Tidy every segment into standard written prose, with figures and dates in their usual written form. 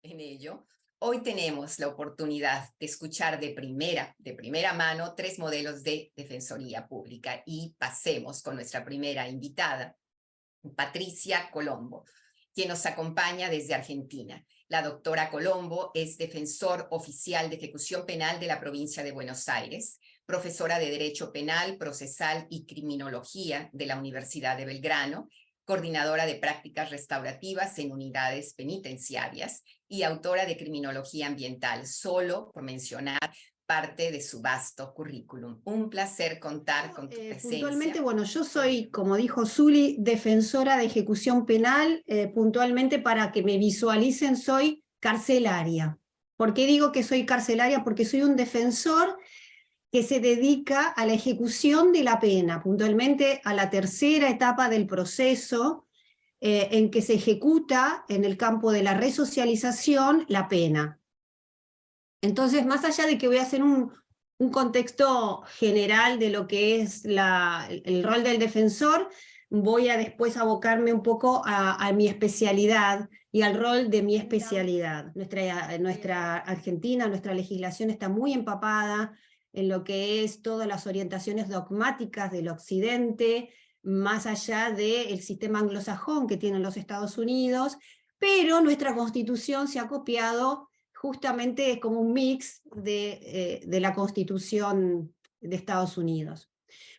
en ello, hoy tenemos la oportunidad de escuchar de primera mano 3 modelos de defensoría pública y pasemos con nuestra primera invitada, Patricia Colombo, quien nos acompaña desde Argentina. La doctora Colombo es defensor oficial de ejecución penal de la provincia de Buenos Aires, profesora de Derecho Penal, Procesal y Criminología de la Universidad de Belgrano, coordinadora de prácticas restaurativas en unidades penitenciarias y autora de Criminología Ambiental, solo por mencionar parte de su vasto currículum. Un placer contar con tu presencia. Puntualmente, bueno, yo soy, como dijo Zuli, defensora de ejecución penal. Puntualmente, para que me visualicen, soy carcelaria. ¿Por qué digo que soy carcelaria? Porque soy un defensor que se dedica a la ejecución de la pena, puntualmente a la tercera etapa del proceso, en que se ejecuta en el campo de la resocialización la pena. Entonces, más allá de que voy a hacer un contexto general de lo que es el rol del defensor, voy a después abocarme un poco a mi especialidad y al rol de mi especialidad. Nuestra Argentina, nuestra legislación está muy empapada en lo que es todas las orientaciones dogmáticas del Occidente, más allá del sistema anglosajón que tienen los Estados Unidos, pero nuestra Constitución se ha copiado justamente como un mix de la Constitución de Estados Unidos.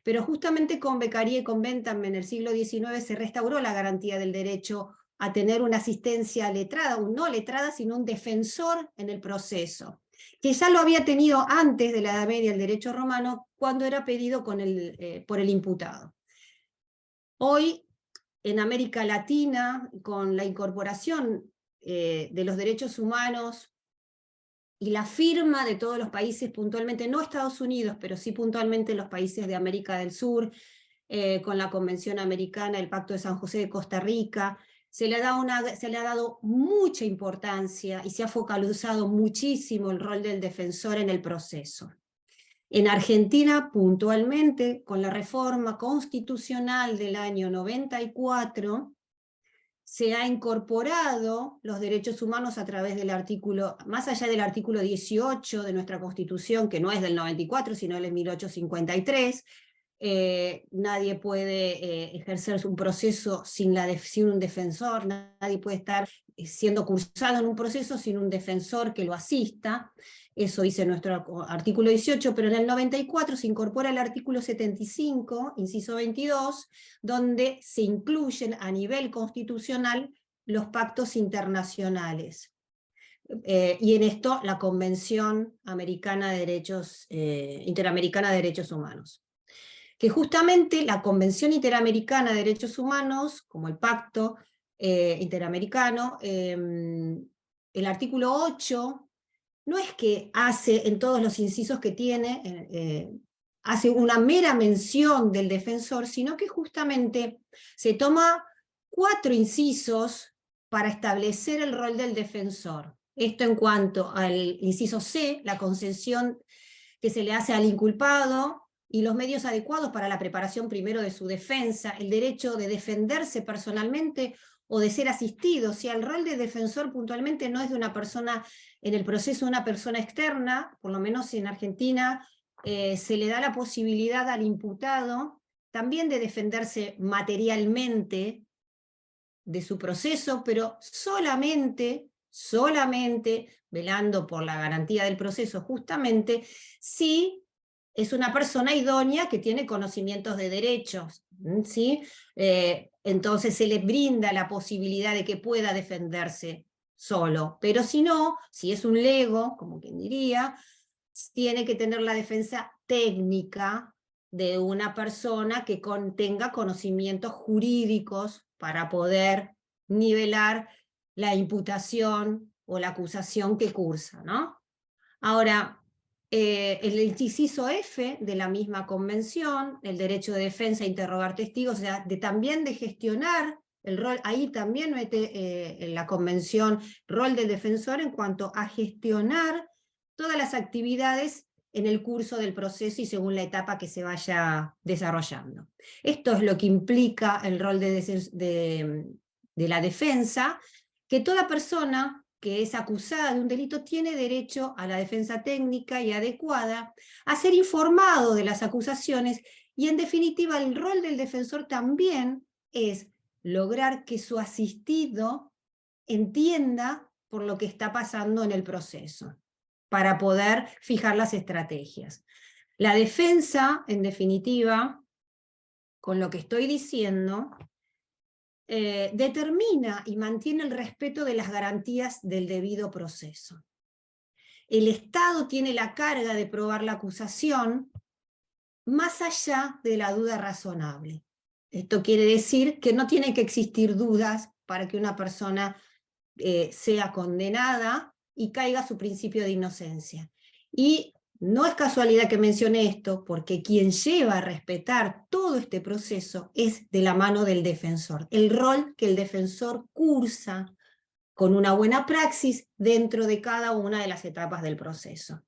Pero justamente con Beccaria y con Bentham en el siglo XIX se restauró la garantía del derecho a tener una asistencia letrada, no letrada, sino un defensor en el proceso, que ya lo había tenido antes de la Edad Media el derecho romano, cuando era pedido por el imputado. Hoy, en América Latina, con la incorporación de los derechos humanos y la firma de todos los países, puntualmente, no Estados Unidos, pero sí puntualmente los países de América del Sur, con la Convención Americana, el Pacto de San José de Costa Rica, se le ha dado mucha importancia y se ha focalizado muchísimo el rol del defensor en el proceso. En Argentina, puntualmente, con la reforma constitucional del año 94, se ha incorporado los derechos humanos a través del artículo, más allá del artículo 18 de nuestra Constitución, que no es del 94, sino del 1853, nadie puede ejercer un proceso sin un defensor, nadie puede estar siendo cursado en un proceso sin un defensor que lo asista. Eso dice nuestro artículo 18, pero en el 94 se incorpora el artículo 75, inciso 22, donde se incluyen a nivel constitucional los pactos internacionales. Y en esto la Convención Interamericana de Derechos Humanos. Que justamente la Convención Interamericana de Derechos Humanos, como el Pacto Interamericano, el artículo 8, no es que hace en todos los incisos que tiene, hace una mera mención del defensor, sino que justamente se toma 4 incisos para establecer el rol del defensor. Esto en cuanto al inciso C, la concesión que se le hace al inculpado, y los medios adecuados para la preparación primero de su defensa, el derecho de defenderse personalmente o de ser asistido. Si el rol de defensor puntualmente no es de una persona, en el proceso una persona externa, por lo menos en Argentina, se le da la posibilidad al imputado también de defenderse materialmente de su proceso, pero solamente velando por la garantía del proceso, justamente si es una persona idónea que tiene conocimientos de derechos, ¿sí? Entonces se le brinda la posibilidad de que pueda defenderse solo, pero si no, si es un lego, como quien diría, tiene que tener la defensa técnica de una persona que tenga conocimientos jurídicos para poder nivelar la imputación o la acusación que cursa, ¿no? Ahora, el inciso F de la misma convención, el derecho de defensa a interrogar testigos, o sea, también de gestionar el rol, ahí también mete en la convención rol del defensor en cuanto a gestionar todas las actividades en el curso del proceso y según la etapa que se vaya desarrollando. Esto es lo que implica el rol de la defensa, que toda persona que es acusada de un delito tiene derecho a la defensa técnica y adecuada, a ser informado de las acusaciones y, en definitiva, el rol del defensor también es lograr que su asistido entienda por lo que está pasando en el proceso, para poder fijar las estrategias. La defensa, en definitiva, con lo que estoy diciendo, determina y mantiene el respeto de las garantías del debido proceso. El Estado tiene la carga de probar la acusación más allá de la duda razonable. Esto quiere decir que no tienen que existir dudas para que una persona sea condenada y caiga su principio de inocencia. Y no es casualidad que mencione esto, porque quien lleva a respetar todo este proceso es de la mano del defensor, el rol que el defensor cursa con una buena praxis dentro de cada una de las etapas del proceso.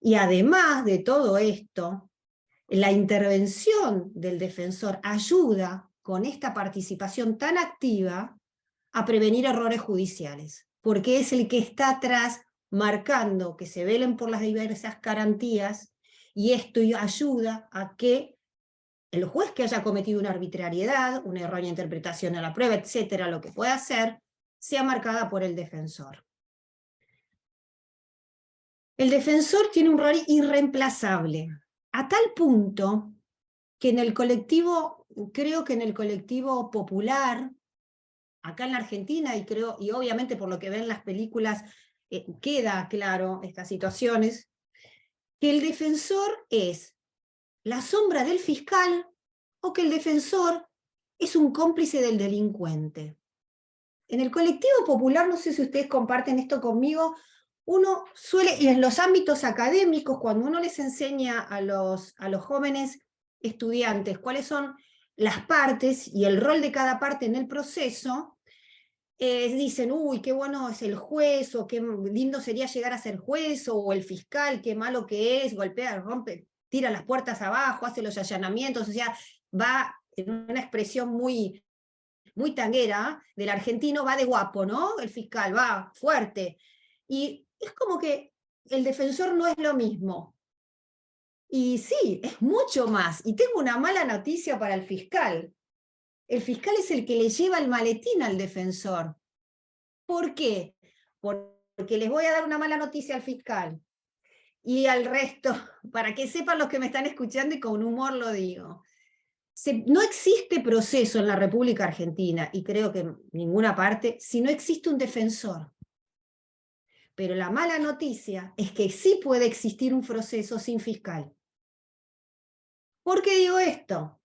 Y además de todo esto, la intervención del defensor ayuda con esta participación tan activa a prevenir errores judiciales, porque es el que está atrás marcando que se velen por las diversas garantías, y esto ayuda a que el juez que haya cometido una arbitrariedad, una errónea interpretación de la prueba, etcétera, lo que pueda hacer, sea marcada por el defensor. El defensor tiene un rol irreemplazable, a tal punto que en el colectivo, creo que en el colectivo popular, acá en la Argentina, y obviamente por lo que ven las películas, queda claro estas situaciones, que el defensor es la sombra del fiscal o que el defensor es un cómplice del delincuente. En el colectivo popular, no sé si ustedes comparten esto conmigo, uno suele, y en los ámbitos académicos, cuando uno les enseña a los jóvenes estudiantes cuáles son las partes y el rol de cada parte en el proceso, dicen, uy, qué bueno es el juez, o qué lindo sería llegar a ser juez, o el fiscal, qué malo que es, golpea, rompe, tira las puertas abajo, hace los allanamientos, o sea, va en una expresión muy, muy tanguera del argentino, va de guapo, ¿no? El fiscal va fuerte. Y es como que el defensor no es lo mismo. Y sí, es mucho más. Y tengo una mala noticia para el fiscal. El fiscal es el que le lleva el maletín al defensor. ¿Por qué? Porque les voy a dar una mala noticia al fiscal y al resto, para que sepan los que me están escuchando y con humor lo digo. No existe proceso en la República Argentina, y creo que en ninguna parte, si no existe un defensor. Pero la mala noticia es que sí puede existir un proceso sin fiscal. ¿Por qué digo esto?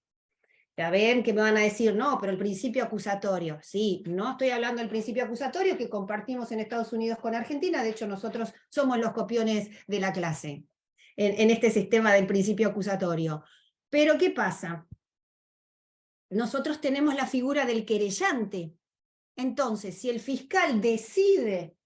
Ya ven que me van a decir, no, pero el principio acusatorio. Sí, no estoy hablando del principio acusatorio que compartimos en Estados Unidos con Argentina, de hecho nosotros somos los copiones de la clase en este sistema del principio acusatorio. Pero ¿qué pasa? Nosotros tenemos la figura del querellante. Entonces, si el fiscal decide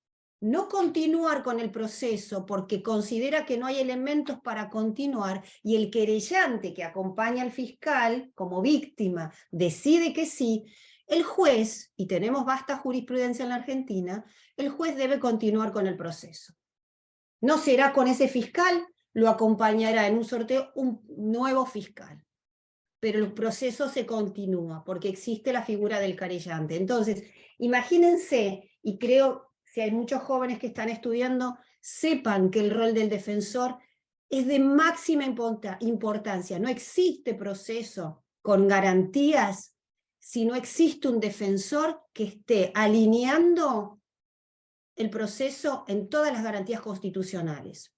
no continuar con el proceso porque considera que no hay elementos para continuar, y el querellante que acompaña al fiscal como víctima decide que sí, el juez, y tenemos vasta jurisprudencia en la Argentina, el juez debe continuar con el proceso. No será con ese fiscal, lo acompañará en un sorteo un nuevo fiscal, pero el proceso se continúa porque existe la figura del querellante. Entonces, imagínense, y creo si hay muchos jóvenes que están estudiando, sepan que el rol del defensor es de máxima importancia. No existe proceso con garantías si no existe un defensor que esté alineando el proceso en todas las garantías constitucionales.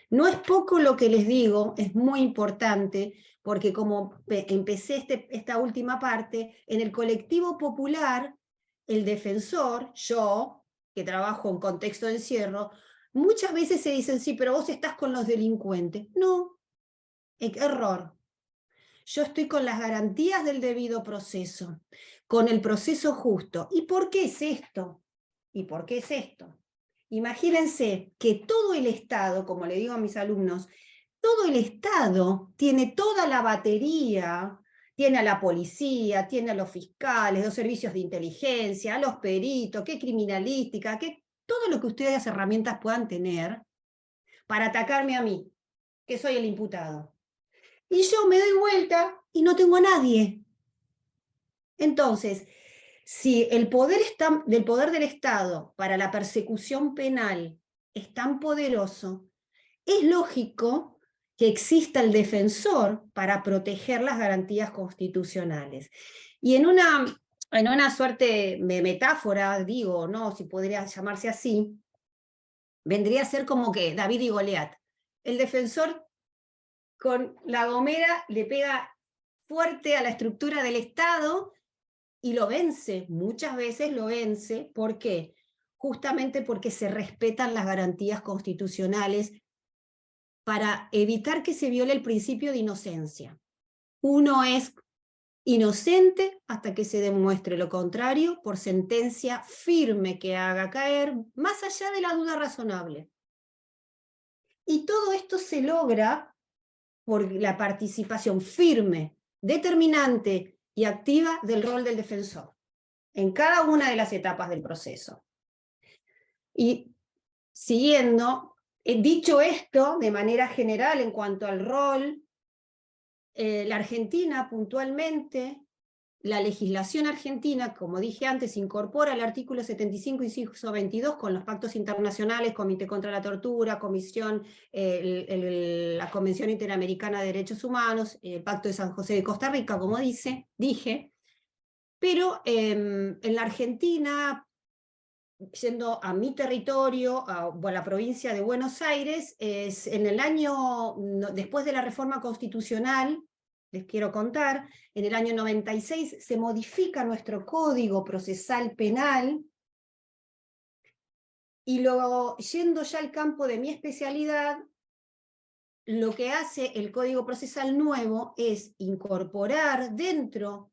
No es poco lo que les digo, es muy importante, porque como empecé esta última parte, en el colectivo popular, el defensor, yo, que trabajo en contexto de encierro, muchas veces se dicen, sí, pero vos estás con los delincuentes. No, error. Yo estoy con las garantías del debido proceso, con el proceso justo. ¿Y por qué es esto? ¿Y por qué es esto? Imagínense que todo el Estado, como le digo a mis alumnos, todo el Estado tiene toda la batería tiene a la policía, tiene a los fiscales, los servicios de inteligencia, a los peritos, qué criminalística, todo lo que ustedes herramientas puedan tener para atacarme a mí, que soy el imputado. Y yo me doy vuelta y no tengo a nadie. Entonces, si el poder del Estado para la persecución penal es tan poderoso, es lógico que exista el defensor para proteger las garantías constitucionales. Y en una suerte de metáfora, digo, ¿no? Si podría llamarse así, vendría a ser como que David y Goliat. El defensor con la gomera le pega fuerte a la estructura del Estado y lo vence, muchas veces lo vence. ¿Por qué? Justamente porque se respetan las garantías constitucionales para evitar que se viole el principio de inocencia. Uno es inocente hasta que se demuestre lo contrario por sentencia firme que haga caer más allá de la duda razonable. Y todo esto se logra por la participación firme, determinante y activa del rol del defensor en cada una de las etapas del proceso. Y siguiendo, dicho esto de manera general en cuanto al rol, la Argentina puntualmente, la legislación argentina, como dije antes, incorpora el artículo 75, inciso 22, con los pactos internacionales, Comité contra la Tortura, la Convención Interamericana de Derechos Humanos, el Pacto de San José de Costa Rica, como dije, pero en la Argentina, yendo a mi territorio, a la provincia de Buenos Aires, en el año, después de la reforma constitucional, les quiero contar, en el año 96 se modifica nuestro Código Procesal Penal, y yendo ya al campo de mi especialidad, lo que hace el Código Procesal nuevo es incorporar dentro,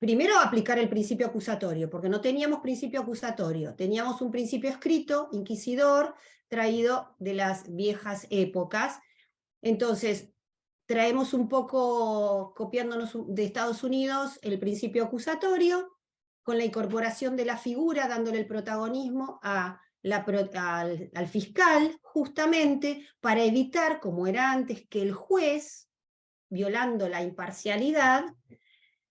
primero aplicar el principio acusatorio, porque no teníamos principio acusatorio, teníamos un principio escrito, inquisidor, traído de las viejas épocas. Entonces, traemos un poco, copiándonos de Estados Unidos, el principio acusatorio, con la incorporación de la figura, dándole el protagonismo al fiscal, justamente para evitar, como era antes, que el juez, violando la imparcialidad,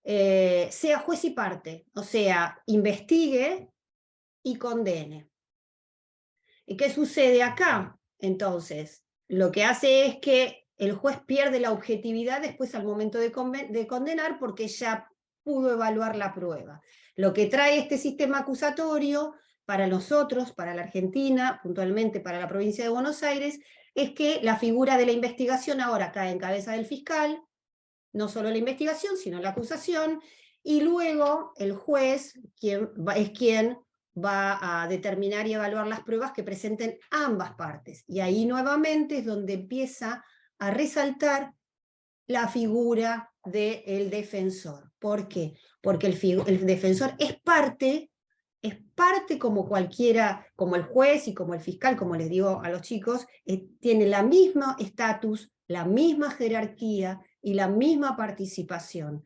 sea juez y parte, o sea, investigue y condene. ¿Y qué sucede acá? Entonces, lo que hace es que el juez pierde la objetividad después al momento de condenar, porque ya pudo evaluar la prueba. Lo que trae este sistema acusatorio para nosotros, para la Argentina, puntualmente para la provincia de Buenos Aires, es que la figura de la investigación ahora cae en cabeza del fiscal, no solo la investigación, sino la acusación, y luego el juez es quien va a determinar y evaluar las pruebas que presenten ambas partes. Y ahí nuevamente es donde empieza a resaltar la figura del defensor. ¿Por qué? Porque el defensor es parte como cualquiera, como el juez y como el fiscal, como les digo a los chicos, tiene la misma estatus, la misma jerarquía y la misma participación.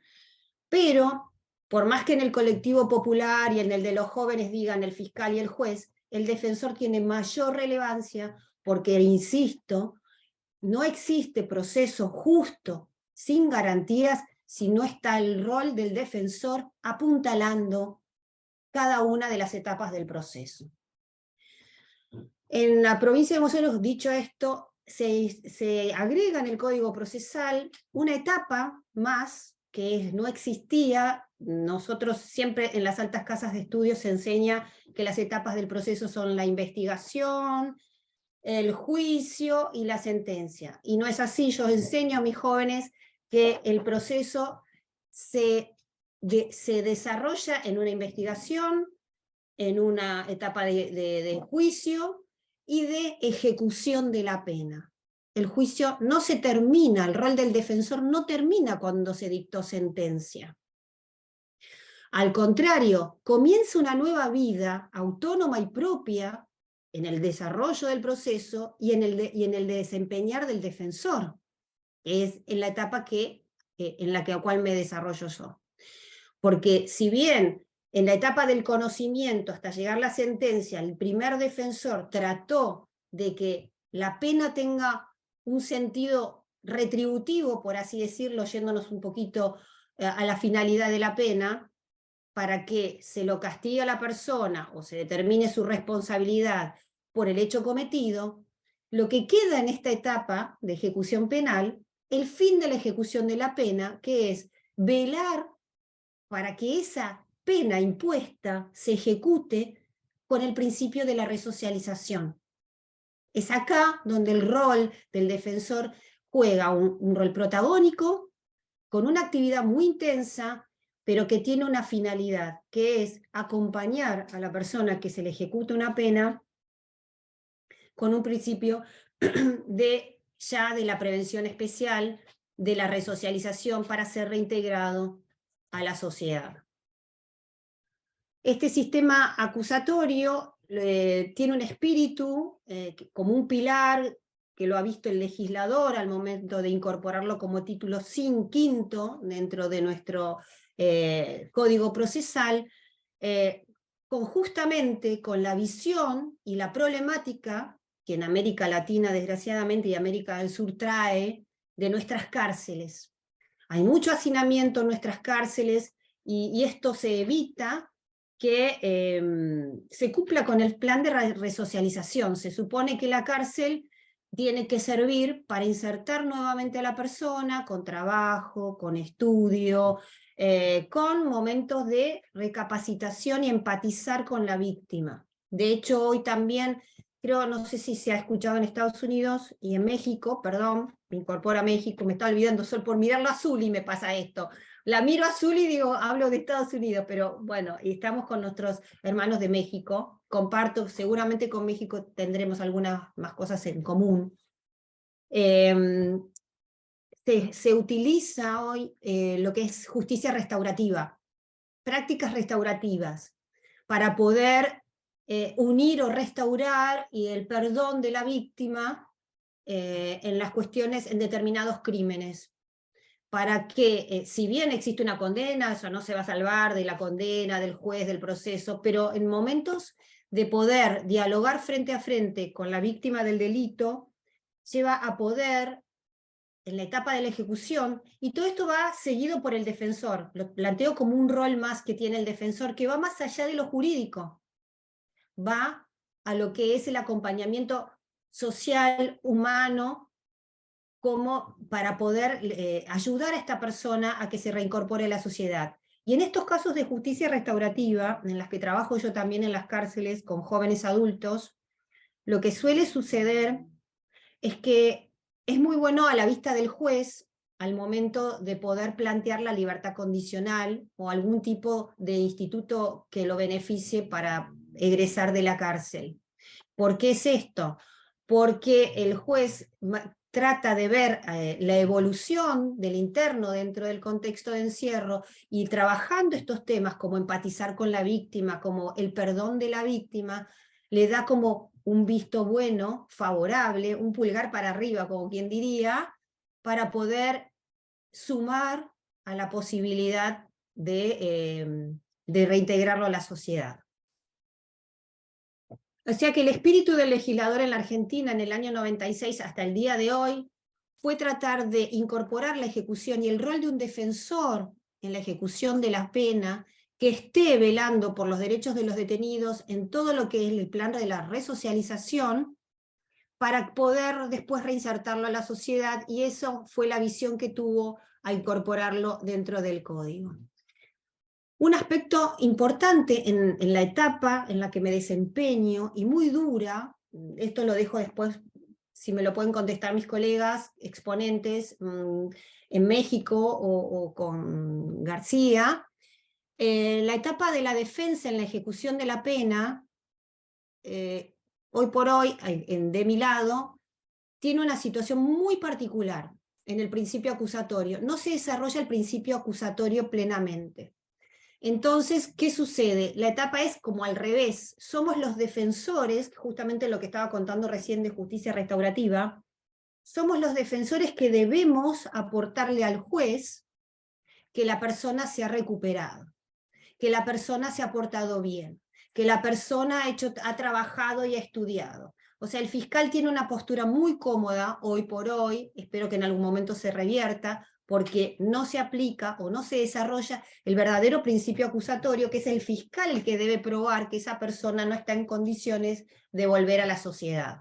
Pero, por más que en el colectivo popular y en el de los jóvenes digan el fiscal y el juez, el defensor tiene mayor relevancia porque, insisto, no existe proceso justo sin garantías si no está el rol del defensor apuntalando cada una de las etapas del proceso. En la provincia de Buenos Aires, dicho esto, se agrega en el Código Procesal una etapa más que no existía. Nosotros siempre en las altas casas de estudios se enseña que las etapas del proceso son la investigación, el juicio y la sentencia. Y no es así. Yo enseño a mis jóvenes que el proceso se desarrolla en una investigación, en una etapa de juicio y de ejecución de la pena. El juicio no se termina, el rol del defensor no termina cuando se dictó sentencia. Al contrario, comienza una nueva vida autónoma y propia en el desarrollo del proceso y en el desempeñar del defensor. Es en la etapa que en la cual me desarrollo yo. Porque si bien en la etapa del conocimiento, hasta llegar a la sentencia, el primer defensor trató de que la pena tenga un sentido retributivo, por así decirlo, yéndonos un poquito a la finalidad de la pena, para que se lo castigue a la persona o se determine su responsabilidad por el hecho cometido, lo que queda en esta etapa de ejecución penal, el fin de la ejecución de la pena, que es velar para que esa pena impuesta se ejecute con el principio de la resocialización. Es acá donde el rol del defensor juega un rol protagónico, con una actividad muy intensa, pero que tiene una finalidad, que es acompañar a la persona que se le ejecuta una pena con un principio de la prevención especial, de la resocialización para ser reintegrado a la sociedad. Este sistema acusatorio tiene un espíritu como un pilar que lo ha visto el legislador al momento de incorporarlo como título quinto dentro de nuestro Código Procesal, justamente con la visión y la problemática que en América Latina, desgraciadamente, y América del Sur trae de nuestras cárceles. Hay mucho hacinamiento en nuestras cárceles y esto se evita que se cumpla con el plan de resocialización. Se supone que la cárcel tiene que servir para insertar nuevamente a la persona con trabajo, con estudio, con momentos de recapacitación y empatizar con la víctima. De hecho, hoy también, creo, no sé si se ha escuchado en Estados Unidos y en México, perdón, me incorporo a México, me está olvidando, solo por mirarlo azul y me pasa esto. La miro azul y digo, hablo de Estados Unidos, pero bueno, y estamos con nuestros hermanos de México, comparto, seguramente con México tendremos algunas más cosas en común. Se utiliza hoy lo que es justicia restaurativa, prácticas restaurativas, para poder unir o restaurar y el perdón de la víctima en las cuestiones, en determinados crímenes, para que, si bien existe una condena, eso no se va a salvar de la condena, del juez, del proceso, pero en momentos de poder dialogar frente a frente con la víctima del delito, lleva a poder, en la etapa de la ejecución, y todo esto va seguido por el defensor, lo planteo como un rol más que tiene el defensor, que va más allá de lo jurídico, va a lo que es el acompañamiento social, humano, como para poder ayudar a esta persona a que se reincorpore a la sociedad. Y en estos casos de justicia restaurativa, en las que trabajo yo también en las cárceles con jóvenes adultos, lo que suele suceder es que es muy bueno a la vista del juez al momento de poder plantear la libertad condicional o algún tipo de instituto que lo beneficie para egresar de la cárcel. ¿Por qué es esto? Porque el juez trata de ver la evolución del interno dentro del contexto de encierro y trabajando estos temas como empatizar con la víctima, como el perdón de la víctima, le da como un visto bueno, favorable, un pulgar para arriba, como quien diría, para poder sumar a la posibilidad de reintegrarlo a la sociedad. O sea que el espíritu del legislador en la Argentina en el año 96 hasta el día de hoy fue tratar de incorporar la ejecución y el rol de un defensor en la ejecución de la pena que esté velando por los derechos de los detenidos en todo lo que es el plan de la resocialización para poder después reinsertarlo a la sociedad, y eso fue la visión que tuvo a incorporarlo dentro del código. Un aspecto importante en la etapa en la que me desempeño, y muy dura, esto lo dejo después, si me lo pueden contestar mis colegas, exponentes en México o con García, la etapa de la defensa en la ejecución de la pena, hoy por hoy, de mi lado, tiene una situación muy particular en el principio acusatorio. No se desarrolla el principio acusatorio plenamente. Entonces, ¿qué sucede? La etapa es como al revés. Somos los defensores, justamente lo que estaba contando recién de justicia restaurativa, somos los defensores que debemos aportarle al juez que la persona se ha recuperado, que la persona se ha portado bien, que la persona ha trabajado y ha estudiado. O sea, el fiscal tiene una postura muy cómoda hoy por hoy, espero que en algún momento se revierta, porque no se aplica o no se desarrolla el verdadero principio acusatorio, que es el fiscal el que debe probar que esa persona no está en condiciones de volver a la sociedad.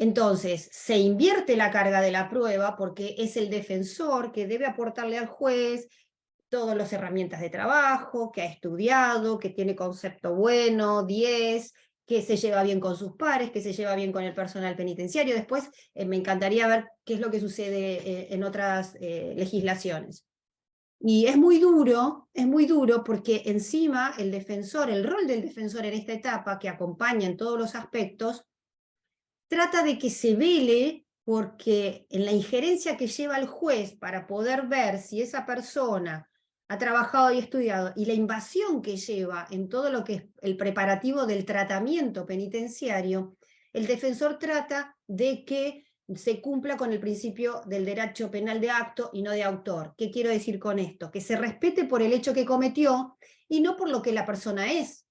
Entonces, se invierte la carga de la prueba porque es el defensor que debe aportarle al juez todas las herramientas de trabajo, que ha estudiado, que tiene concepto bueno, 10, que se lleva bien con sus pares, que se lleva bien con el personal penitenciario. Después me encantaría ver qué es lo que sucede en otras legislaciones. Y es muy duro porque encima el defensor, el rol del defensor en esta etapa, que acompaña en todos los aspectos, trata de que se vele porque en la injerencia que lleva el juez para poder ver si esa persona ha trabajado y estudiado, y la invasión que lleva en todo lo que es el preparativo del tratamiento penitenciario, el defensor trata de que se cumpla con el principio del derecho penal de acto y no de autor. ¿Qué quiero decir con esto? Que se respete por el hecho que cometió y no por lo que la persona es.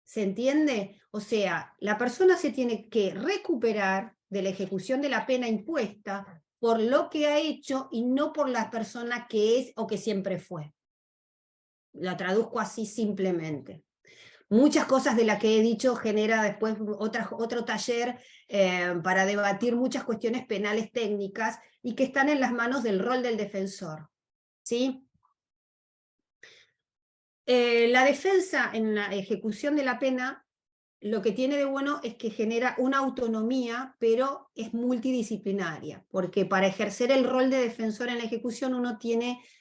¿Se entiende? O sea, la persona se tiene que recuperar de la ejecución de la pena impuesta por lo que ha hecho y no por la persona que es o que siempre fue. La traduzco así simplemente. Muchas cosas de las que he dicho genera después otro taller para debatir muchas cuestiones penales técnicas y que están en las manos del rol del defensor. ¿Sí? La defensa en la ejecución de la pena lo que tiene de bueno es que genera una autonomía, pero es multidisciplinaria, porque para ejercer el rol de defensor en la ejecución uno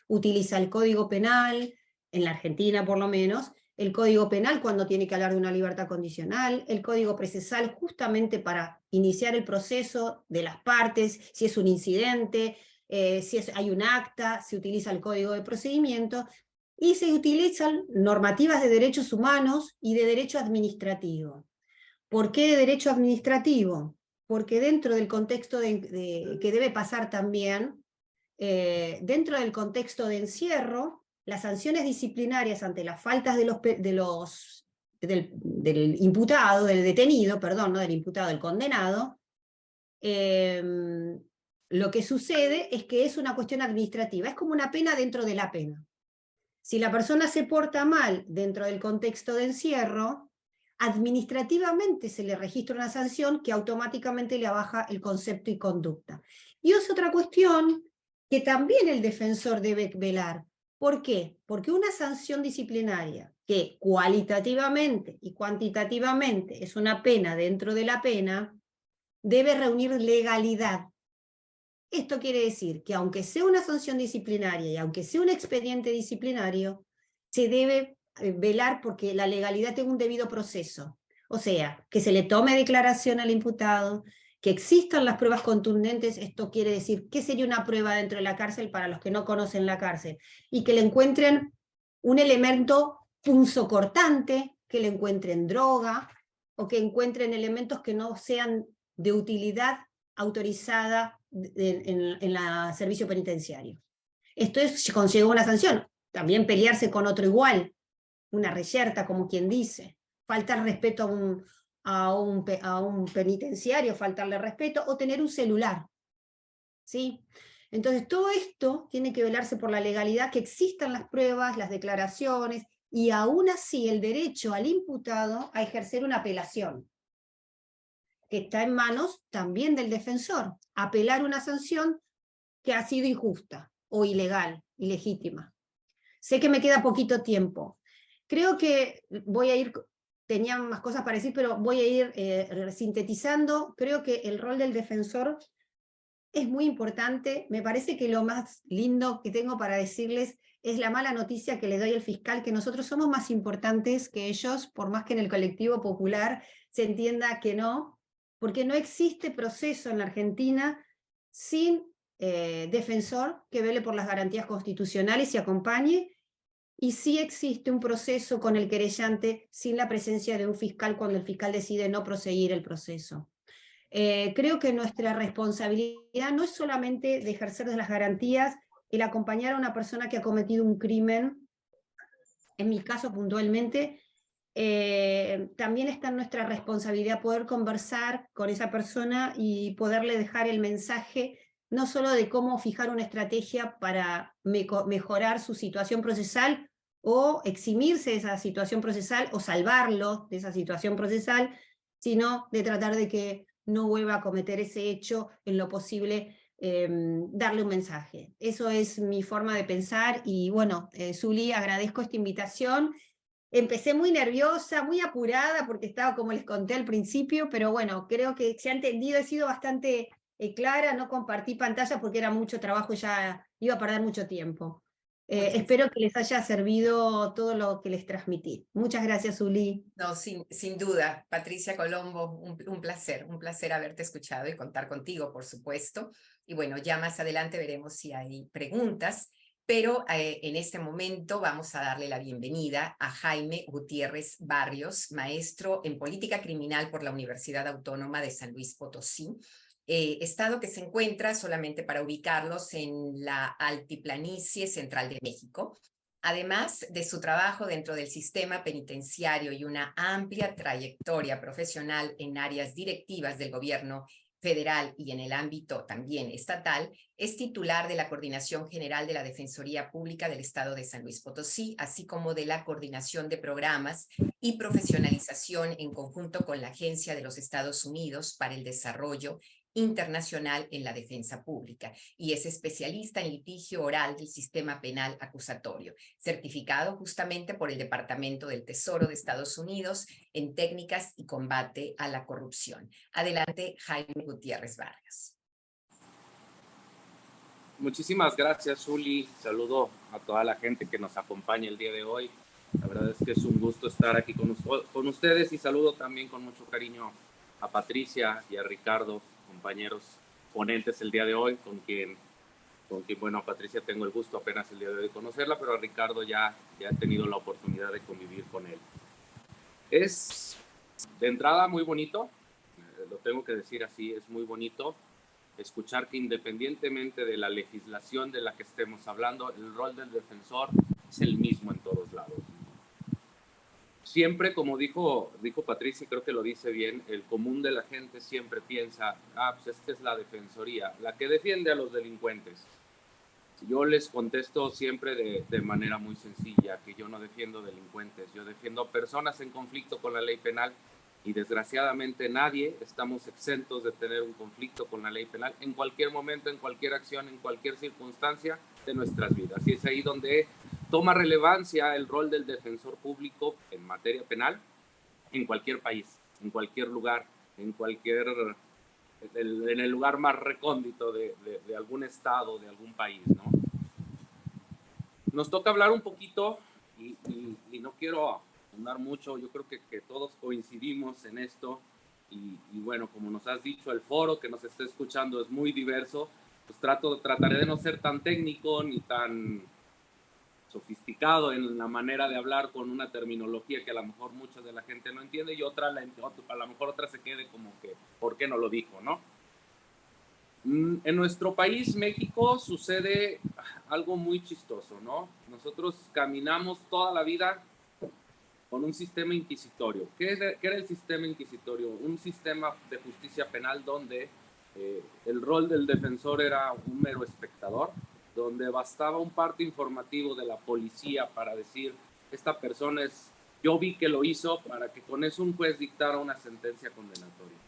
utiliza el Código Penal, en la Argentina por lo menos, el Código Penal cuando tiene que hablar de una libertad condicional, el Código Procesal justamente para iniciar el proceso de las partes, si es un incidente, hay un acta, se utiliza el Código de Procedimiento, y se utilizan normativas de derechos humanos y de derecho administrativo. ¿Por qué de derecho administrativo? Porque dentro del contexto que debe pasar también, dentro del contexto de encierro, las sanciones disciplinarias ante las faltas del imputado, del detenido, perdón, no del imputado, del condenado, lo que sucede es que es una cuestión administrativa, es como una pena dentro de la pena. Si la persona se porta mal dentro del contexto de encierro, administrativamente se le registra una sanción que automáticamente le baja el concepto y conducta. Y es otra cuestión que también el defensor debe velar. ¿Por qué? Porque una sanción disciplinaria que cualitativamente y cuantitativamente es una pena dentro de la pena, debe reunir legalidad. Esto quiere decir que aunque sea una sanción disciplinaria y aunque sea un expediente disciplinario, se debe velar porque la legalidad tenga un debido proceso. O sea, que se le tome declaración al imputado, que existan las pruebas contundentes. Esto quiere decir, ¿qué sería una prueba dentro de la cárcel para los que no conocen la cárcel? Y que le encuentren un elemento punzocortante, que le encuentren droga, o que encuentren elementos que no sean de utilidad autorizada en el servicio penitenciario. Esto conlleva una sanción. También pelearse con otro igual, una reyerta, como quien dice. Faltar respeto a un penitenciario, faltarle respeto, o tener un celular. ¿Sí? Entonces, todo esto tiene que velarse por la legalidad, que existan las pruebas, las declaraciones, y aún así el derecho al imputado a ejercer una apelación, que está en manos también del defensor, apelar una sanción que ha sido injusta o ilegal, ilegítima. Sé que me queda poquito tiempo. Creo que tenía más cosas para decir, pero voy a ir sintetizando. Creo que el rol del defensor es muy importante. Me parece que lo más lindo que tengo para decirles es la mala noticia que le doy al fiscal, que nosotros somos más importantes que ellos, por más que en el colectivo popular se entienda que no, porque no existe proceso en la Argentina sin defensor que vele por las garantías constitucionales y acompañe, y sí existe un proceso con el querellante sin la presencia de un fiscal cuando el fiscal decide no proseguir el proceso. Creo que nuestra responsabilidad no es solamente de ejercer las garantías el acompañar a una persona que ha cometido un crimen, en mi caso puntualmente, también está en nuestra responsabilidad poder conversar con esa persona y poderle dejar el mensaje, no solo de cómo fijar una estrategia para mejorar su situación procesal o eximirse de esa situación procesal o salvarlo de esa situación procesal, sino de tratar de que no vuelva a cometer ese hecho en lo posible, darle un mensaje. Eso es mi forma de pensar y bueno, Zuli, agradezco esta invitación. Empecé muy nerviosa, muy apurada, porque estaba, como les conté al principio, pero bueno, creo que se ha entendido, he sido bastante clara, no compartí pantalla porque era mucho trabajo y ya iba a perder mucho tiempo. Muchísimas. Espero que les haya servido todo lo que les transmití. Muchas gracias, Uli. No, sin duda, Patricia Colombo, un placer haberte escuchado y contar contigo, por supuesto. Y bueno, ya más adelante veremos si hay preguntas, pero en este momento vamos a darle la bienvenida a Jaime Gutiérrez Barrios, maestro en política criminal por la Universidad Autónoma de San Luis Potosí, estado que se encuentra, solamente para ubicarlos, en la altiplanicie central de México. Además de su trabajo dentro del sistema penitenciario y una amplia trayectoria profesional en áreas directivas del gobierno federal y en el ámbito también estatal, es titular de la Coordinación General de la Defensoría Pública del Estado de San Luis Potosí, así como de la Coordinación de Programas y Profesionalización en conjunto con la Agencia de los Estados Unidos para el Desarrollo Internacional en la Defensa Pública, y es especialista en litigio oral del sistema penal acusatorio, certificado justamente por el Departamento del Tesoro de Estados Unidos en técnicas y combate a la corrupción. Adelante, Jaime Gutiérrez Vargas. Muchísimas gracias, Uli. Saludo a toda la gente que nos acompaña el día de hoy. La verdad es que es un gusto estar aquí con ustedes, y saludo también con mucho cariño a Patricia y a Ricardo, compañeros ponentes el día de hoy, con quien bueno, a Patricia tengo el gusto apenas el día de hoy de conocerla, pero a Ricardo ya he tenido la oportunidad de convivir con él. Es de entrada muy bonito, lo tengo que decir así, es muy bonito escuchar que independientemente de la legislación de la que estemos hablando, el rol del defensor es el mismo en todos lados. Siempre, como dijo Patricia, creo que lo dice bien, el común de la gente siempre piensa, pues esta es la defensoría, la que defiende a los delincuentes. Yo les contesto siempre de manera muy sencilla, que yo no defiendo delincuentes, yo defiendo personas en conflicto con la ley penal, y desgraciadamente nadie estamos exentos de tener un conflicto con la ley penal en cualquier momento, en cualquier acción, en cualquier circunstancia de nuestras vidas. Y es ahí donde toma relevancia el rol del defensor público en materia penal en cualquier país, en cualquier lugar, en el lugar más recóndito de algún estado, de algún país, ¿no? Nos toca hablar un poquito, y no quiero andar mucho, yo creo que todos coincidimos en esto, y bueno, como nos has dicho, el foro que nos está escuchando es muy diverso, pues trataré de no ser tan técnico ni tan sofisticado en la manera de hablar con una terminología que a lo mejor mucha de la gente no entiende, y a lo mejor otra se quede como que, ¿por qué no lo dijo, no? En nuestro país, México, sucede algo muy chistoso, ¿no? Nosotros caminamos toda la vida con un sistema inquisitorio. ¿Qué era el sistema inquisitorio? Un sistema de justicia penal donde el rol del defensor era un mero espectador, donde bastaba un parte informativo de la policía para decir, esta persona yo vi que lo hizo, para que con eso un juez dictara una sentencia condenatoria.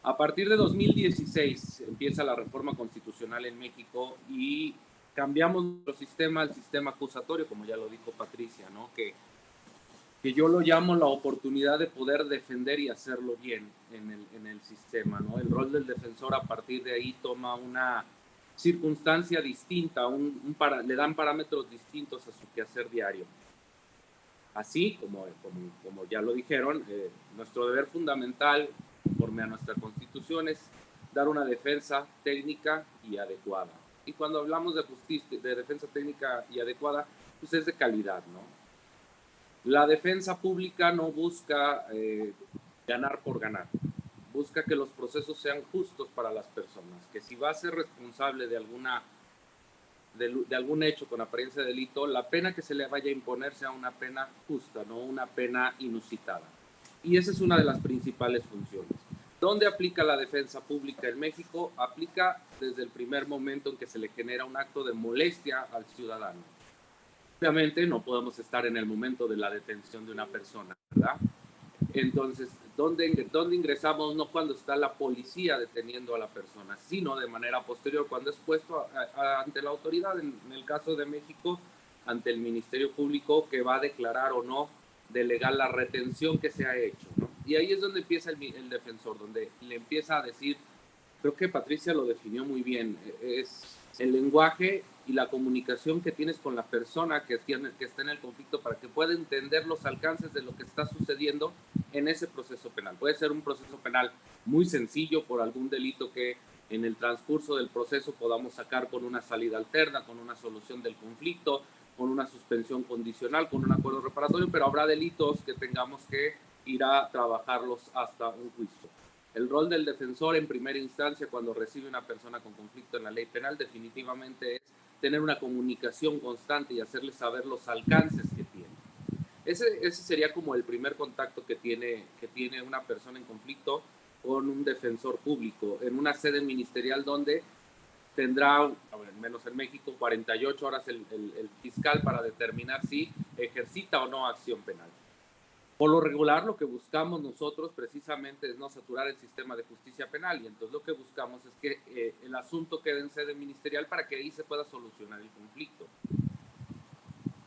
A partir de 2016 empieza la reforma constitucional en México y cambiamos nuestro sistema al sistema acusatorio, como ya lo dijo Patricia, ¿no? Que yo lo llamo la oportunidad de poder defender y hacerlo bien en el sistema, ¿no? El rol del defensor a partir de ahí toma una circunstancia distinta, le dan parámetros distintos a su quehacer diario. Así, como ya lo dijeron, nuestro deber fundamental, conforme a nuestra Constitución, es dar una defensa técnica y adecuada. Y cuando hablamos de defensa técnica y adecuada, pues es de calidad, ¿no? La defensa pública no busca ganar por ganar, busca que los procesos sean justos para las personas, que si va a ser responsable de alguna de algún hecho con apariencia de delito, la pena que se le vaya a imponer sea una pena justa, no una pena inusitada. Y esa es una de las principales funciones. ¿Dónde aplica la defensa pública en México? Aplica desde el primer momento en que se le genera un acto de molestia al ciudadano. Obviamente no podemos estar en el momento de la detención de una persona, ¿verdad? Entonces, ¿dónde ingresamos? No cuando está la policía deteniendo a la persona, sino de manera posterior, cuando es puesto ante la autoridad, en el caso de México, ante el Ministerio Público, que va a declarar o no de legal la retención que se ha hecho, ¿no? Y ahí es donde empieza el defensor, donde le empieza a decir, creo que Patricia lo definió muy bien, es el lenguaje y la comunicación que tienes con la persona que está en el conflicto para que pueda entender los alcances de lo que está sucediendo en ese proceso penal. Puede ser un proceso penal muy sencillo por algún delito que en el transcurso del proceso podamos sacar con una salida alterna, con una solución del conflicto, con una suspensión condicional, con un acuerdo reparatorio, pero habrá delitos que tengamos que ir a trabajarlos hasta un juicio. El rol del defensor en primera instancia cuando recibe una persona con conflicto en la ley penal definitivamente es tener una comunicación constante y hacerle saber los alcances que tiene. Ese sería como el primer contacto que tiene una persona en conflicto con un defensor público en una sede ministerial donde tendrá, al menos en México, 48 horas el fiscal para determinar si ejercita o no acción penal. Por lo regular, lo que buscamos nosotros precisamente es no saturar el sistema de justicia penal y entonces lo que buscamos es que el asunto quede en sede ministerial para que ahí se pueda solucionar el conflicto.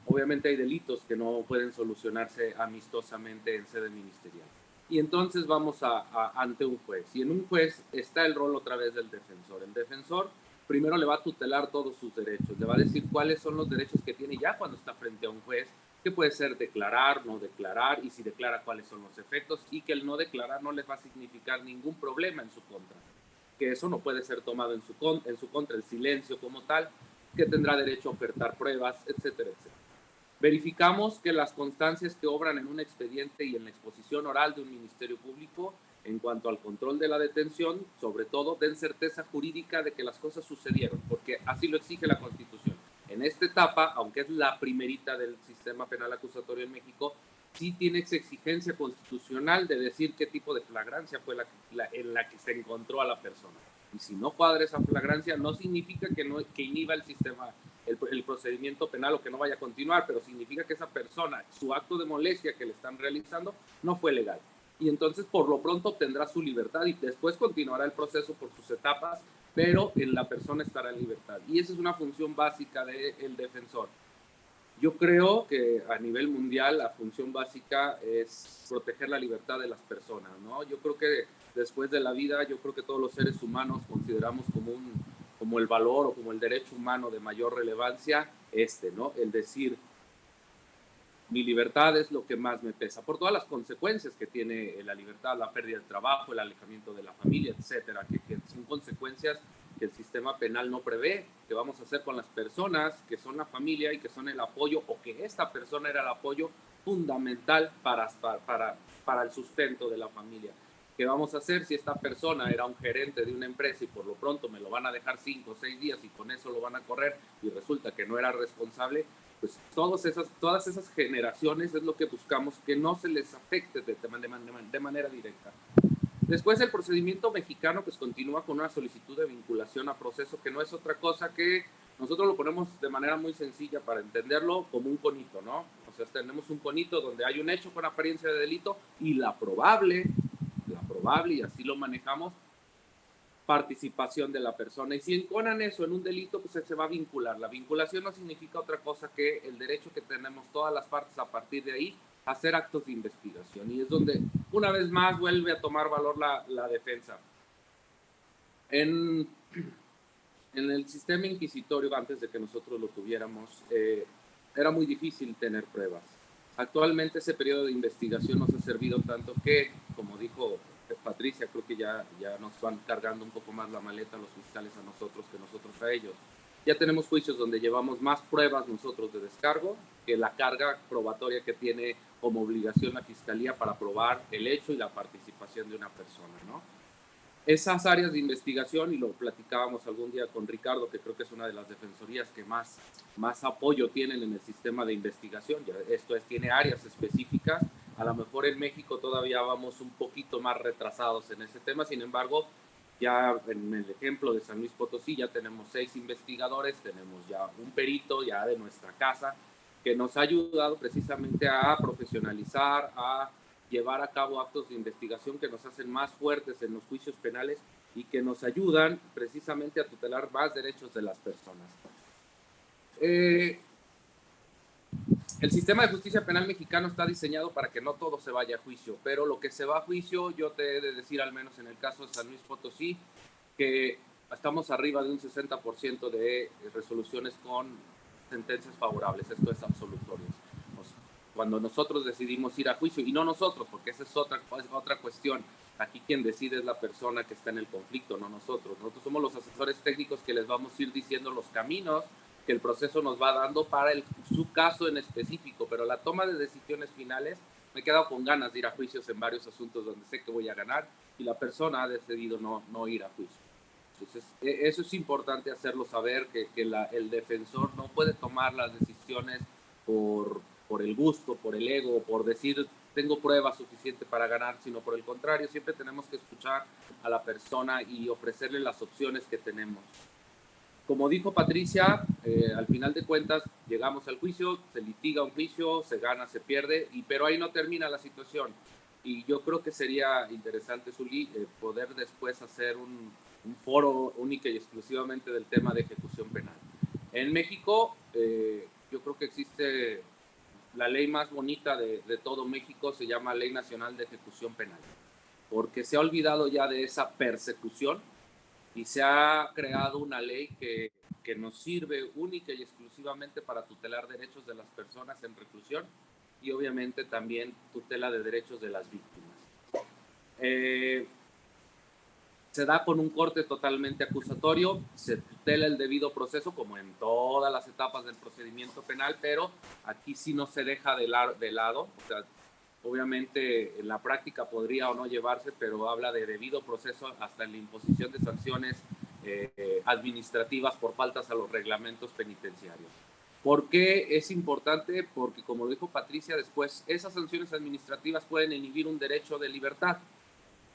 Obviamente hay delitos que no pueden solucionarse amistosamente en sede ministerial. Y entonces vamos ante un juez. Y en un juez está el rol otra vez del defensor. El defensor primero le va a tutelar todos sus derechos, le va a decir cuáles son los derechos que tiene ya cuando está frente a un juez, que puede ser declarar, no declarar, y si declara cuáles son los efectos, y que el no declarar no les va a significar ningún problema en su contra, que eso no puede ser tomado en su contra, el silencio como tal, que tendrá derecho a ofertar pruebas, etcétera, etcétera. Verificamos que las constancias que obran en un expediente y en la exposición oral de un ministerio público en cuanto al control de la detención, sobre todo, den certeza jurídica de que las cosas sucedieron, porque así lo exige la Constitución. En esta etapa, aunque es la primerita del sistema penal acusatorio en México, sí tiene esa exigencia constitucional de decir qué tipo de flagrancia fue en la que se encontró a la persona. Y si no cuadra esa flagrancia, no significa que inhiba el sistema, el procedimiento penal o que no vaya a continuar, pero significa que esa persona, su acto de molestia que le están realizando, no fue legal. Y entonces, por lo pronto, obtendrá su libertad y después continuará el proceso por sus etapas, pero la persona estará en libertad. Y esa es una función básica del defensor. Yo creo que a nivel mundial la función básica es proteger la libertad de las personas, ¿no? Yo creo que después de la vida, yo creo que todos los seres humanos consideramos como el valor o como el derecho humano de mayor relevancia ¿no? El decir, mi libertad es lo que más me pesa, por todas las consecuencias que tiene la libertad, la pérdida del trabajo, el alejamiento de la familia, etcétera, que son consecuencias que el sistema penal no prevé, que vamos a hacer con las personas que son la familia y que son el apoyo, o que esta persona era el apoyo fundamental para el sustento de la familia. ¿Qué vamos a hacer si esta persona era un gerente de una empresa y por lo pronto me lo van a dejar 5 o 6 días y con eso lo van a correr y resulta que no era responsable? Pues todas esas generaciones es lo que buscamos, que no se les afecte de manera directa. Después el procedimiento mexicano pues continúa con una solicitud de vinculación a proceso, que no es otra cosa que nosotros lo ponemos de manera muy sencilla para entenderlo como un conito, ¿no? O sea, tenemos un conito donde hay un hecho con apariencia de delito y la probable, y así lo manejamos, participación de la persona. Y si enconan eso en un delito, pues se va a vincular. La vinculación no significa otra cosa que el derecho que tenemos todas las partes a partir de ahí a hacer actos de investigación. Y es donde, una vez más, vuelve a tomar valor la defensa. En el sistema inquisitorio, antes de que nosotros lo tuviéramos, era muy difícil tener pruebas. Actualmente ese periodo de investigación nos ha servido tanto que, como dijo Patricia, creo que ya nos van cargando un poco más la maleta los fiscales a nosotros que nosotros a ellos. Ya tenemos juicios donde llevamos más pruebas nosotros de descargo que la carga probatoria que tiene como obligación la fiscalía para probar el hecho y la participación de una persona, ¿no? Esas áreas de investigación, y lo platicábamos algún día con Ricardo, que creo que es una de las defensorías que más apoyo tienen en el sistema de investigación. Esto es, tiene áreas específicas. A lo mejor en México todavía vamos un poquito más retrasados en ese tema. Sin embargo, ya en el ejemplo de San Luis Potosí ya tenemos 6 investigadores, tenemos ya un perito ya de nuestra casa que nos ha ayudado precisamente a profesionalizar, a llevar a cabo actos de investigación que nos hacen más fuertes en los juicios penales y que nos ayudan precisamente a tutelar más derechos de las personas. El sistema de justicia penal mexicano está diseñado para que no todo se vaya a juicio, pero lo que se va a juicio, yo te he de decir, al menos en el caso de San Luis Potosí, que estamos arriba de un 60% de resoluciones con sentencias favorables, esto es absolutorios. Cuando nosotros decidimos ir a juicio, y no nosotros, porque esa es otra cuestión, aquí quien decide es la persona que está en el conflicto, no nosotros. Nosotros somos los asesores técnicos que les vamos a ir diciendo los caminos que el proceso nos va dando para su caso en específico, pero la toma de decisiones finales, me he quedado con ganas de ir a juicios en varios asuntos donde sé que voy a ganar y la persona ha decidido no ir a juicio. Entonces, eso es importante hacerlo saber, que el defensor no puede tomar las decisiones por el gusto, por el ego, por decir tengo prueba suficiente para ganar, sino por el contrario, siempre tenemos que escuchar a la persona y ofrecerle las opciones que tenemos. Como dijo Patricia, al final de cuentas llegamos al juicio, se litiga un juicio, se gana, se pierde, pero ahí no termina la situación. Y yo creo que sería interesante, Zuli, poder después hacer un foro único y exclusivamente del tema de ejecución penal. En México, yo creo que existe la ley más bonita de todo México, se llama Ley Nacional de Ejecución Penal, porque se ha olvidado ya de esa persecución y se ha creado una ley que nos sirve única y exclusivamente para tutelar derechos de las personas en reclusión y obviamente también tutela de derechos de las víctimas. Se da con un corte totalmente acusatorio, se tutela el debido proceso como en todas las etapas del procedimiento penal, pero aquí sí no se deja de lado, o sea, obviamente en la práctica podría o no llevarse, pero habla de debido proceso hasta en la imposición de sanciones administrativas por faltas a los reglamentos penitenciarios. ¿Por qué es importante? Porque, como dijo Patricia, después esas sanciones administrativas pueden inhibir un derecho de libertad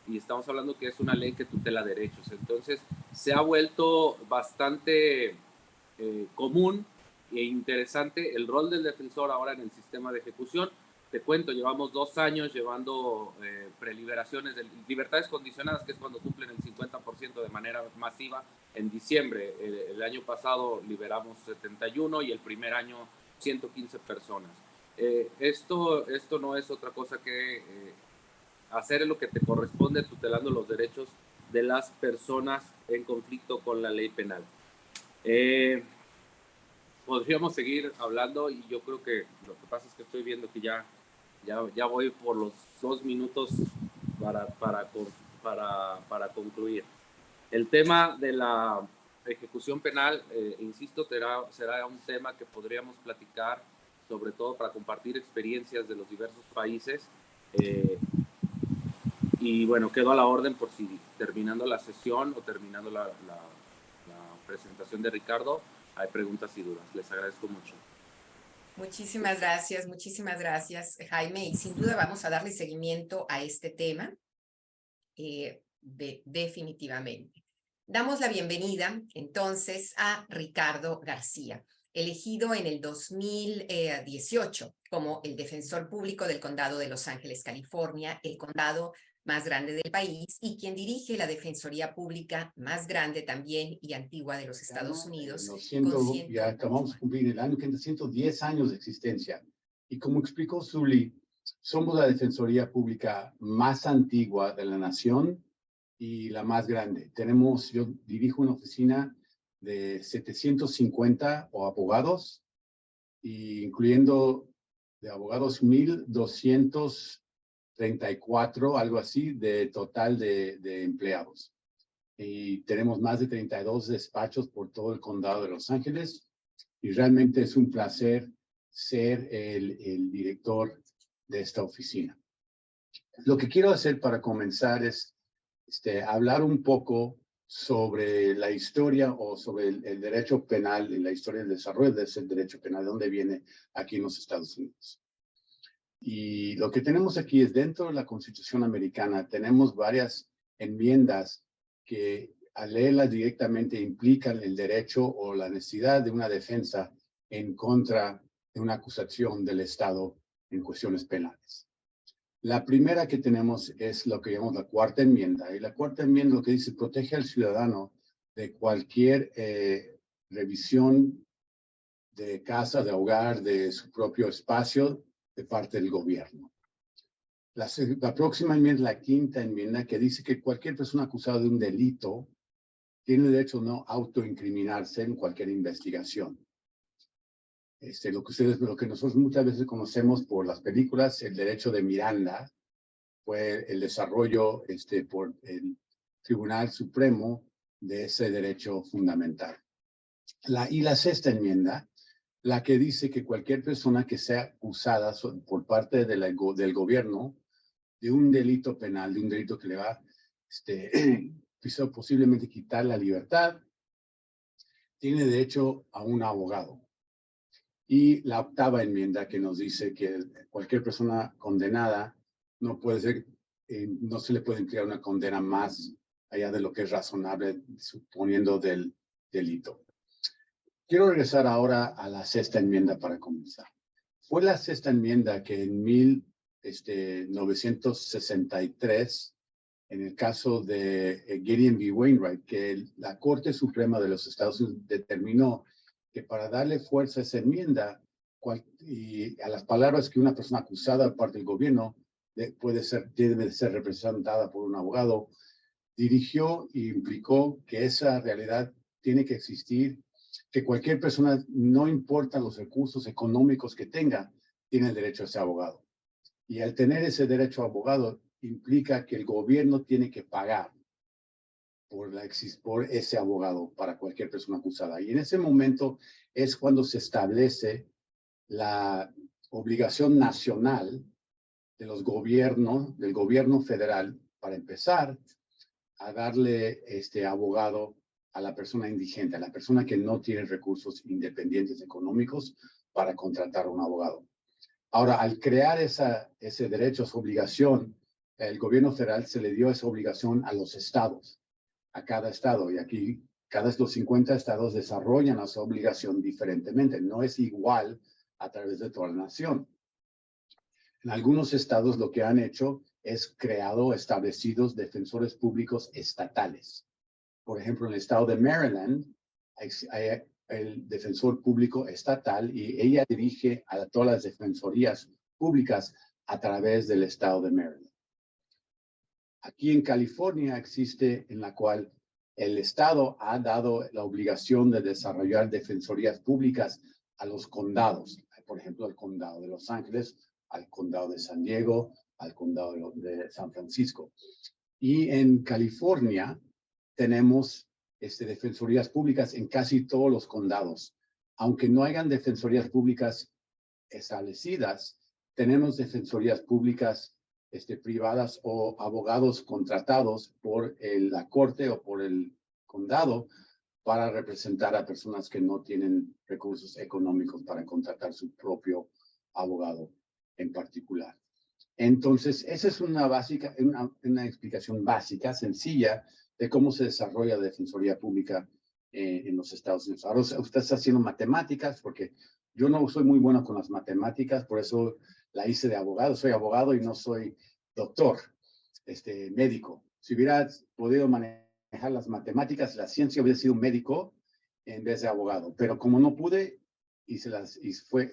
y estamos hablando que es una ley que tutela derechos. Entonces, se ha vuelto bastante común e interesante el rol del defensor ahora en el sistema de ejecución. Te cuento, llevamos 2 años llevando preliberaciones de libertades condicionadas, que es cuando cumplen el 50% de manera masiva en diciembre. El año pasado liberamos 71 y el primer año 115 personas. Esto no es otra cosa que hacer lo que te corresponde tutelando los derechos de las personas en conflicto con la ley penal. Podríamos seguir hablando y yo creo que lo que pasa es que estoy viendo que ya voy por los 2 minutos para concluir. El tema de la ejecución penal, insisto, será un tema que podríamos platicar, sobre todo para compartir experiencias de los diversos países. Y bueno, quedo a la orden por si terminando la sesión o terminando la presentación de Ricardo, hay preguntas y dudas. Les agradezco mucho. Muchísimas gracias, Jaime. Y sin duda vamos a darle seguimiento a este tema, definitivamente. Damos la bienvenida entonces a Ricardo García, elegido en el 2018 como el defensor público del Condado de Los Ángeles, California, el condado más grande del país y quien dirige la defensoría pública más grande también y antigua de los Estados Unidos. Ya acabamos de cumplir el año que entra 110 años de existencia. Y como explicó Zuli, somos la defensoría pública más antigua de la nación y la más grande. Yo dirijo una oficina de 750 abogados, incluyendo de abogados 1,234, algo así, de total de empleados. Y tenemos más de 32 despachos por todo el condado de Los Ángeles. Y realmente es un placer ser el director de esta oficina. Lo que quiero hacer para comenzar es hablar un poco sobre la historia o sobre el derecho penal y la historia del desarrollo de ese derecho penal, de dónde viene aquí en los Estados Unidos. Y lo que tenemos aquí es dentro de la Constitución americana, tenemos varias enmiendas que al leerlas directamente implican el derecho o la necesidad de una defensa en contra de una acusación del Estado en cuestiones penales. La primera que tenemos es lo que llamamos la cuarta enmienda. Y la cuarta enmienda lo que dice protege al ciudadano de cualquier revisión de casa, de hogar, de su propio espacio de parte del gobierno. La próxima enmienda es la quinta enmienda que dice que cualquier persona acusada de un delito tiene derecho a no autoincriminarse en cualquier investigación. Lo que nosotros muchas veces conocemos por las películas, el derecho de Miranda, fue el desarrollo por el Tribunal Supremo de ese derecho fundamental. Y la sexta enmienda, la que dice que cualquier persona que sea acusada por parte del gobierno de un delito penal, de un delito que le va posiblemente quitar la libertad, tiene derecho a un abogado. Y la octava enmienda que nos dice que cualquier persona condenada no puede ser, no se le puede emplear una condena más allá de lo que es razonable, suponiendo del delito. Quiero regresar ahora a la sexta enmienda para comenzar. Fue la sexta enmienda que en 1963, en el caso de Gideon v. Wainwright, que la Corte Suprema de los Estados Unidos determinó que para darle fuerza a esa enmienda y a las palabras que una persona acusada parte del gobierno debe ser representada por un abogado, dirigió e implicó que esa realidad tiene que existir, que cualquier persona, no importa los recursos económicos que tenga, tiene el derecho a ese abogado. Y al tener ese derecho a abogado, implica que el gobierno tiene que pagar por ese abogado para cualquier persona acusada. Y en ese momento es cuando se establece la obligación nacional de los gobiernos, del gobierno federal, para empezar a darle abogado a la persona indigente, a la persona que no tiene recursos independientes económicos para contratar a un abogado. Ahora, al crear ese derecho, esa obligación, el gobierno federal se le dio esa obligación a los estados, a cada estado, y aquí cada de los 50 estados desarrollan esa obligación diferentemente, no es igual a través de toda la nación. En algunos estados lo que han hecho es establecidos defensores públicos estatales. Por ejemplo, en el estado de Maryland hay el defensor público estatal y ella dirige a todas las defensorías públicas a través del estado de Maryland. Aquí en California existe en la cual el estado ha dado la obligación de desarrollar defensorías públicas a los condados. Por ejemplo, al condado de Los Ángeles, al condado de San Diego, al condado de San Francisco. Y en California tenemos defensorías públicas en casi todos los condados. Aunque no hayan defensorías públicas establecidas, tenemos defensorías públicas privadas o abogados contratados por la corte o por el condado para representar a personas que no tienen recursos económicos para contratar su propio abogado en particular. Entonces, esa es una explicación básica, sencilla, de cómo se desarrolla la defensoría pública en los Estados Unidos. Ahora usted está haciendo matemáticas, porque yo no soy muy bueno con las matemáticas, por eso la hice de abogado. Soy abogado y no soy doctor, médico. Si hubiera podido manejar las matemáticas, la ciencia, hubiera sido médico en vez de abogado. Pero como no pude,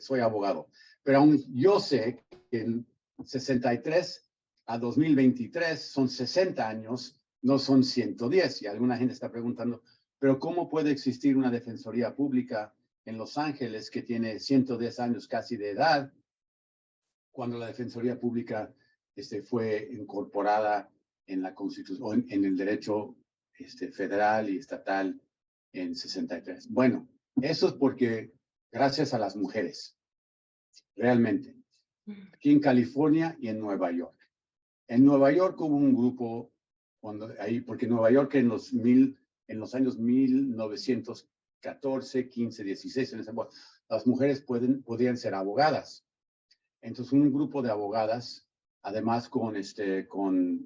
soy abogado. Pero aún yo sé que en 63 a 2023 son 60 años, no son 110. Y alguna gente está preguntando, ¿pero cómo puede existir una defensoría pública en Los Ángeles que tiene 110 años casi de edad, cuando la defensoría pública fue incorporada en la Constitución, en el derecho federal y estatal en 63? Bueno, eso es porque gracias a las mujeres, realmente, aquí en California y en Nueva York. En Nueva York hubo un grupo porque Nueva York en los años 1914, 15, 16, las mujeres podían ser abogadas. Entonces, un grupo de abogadas, además con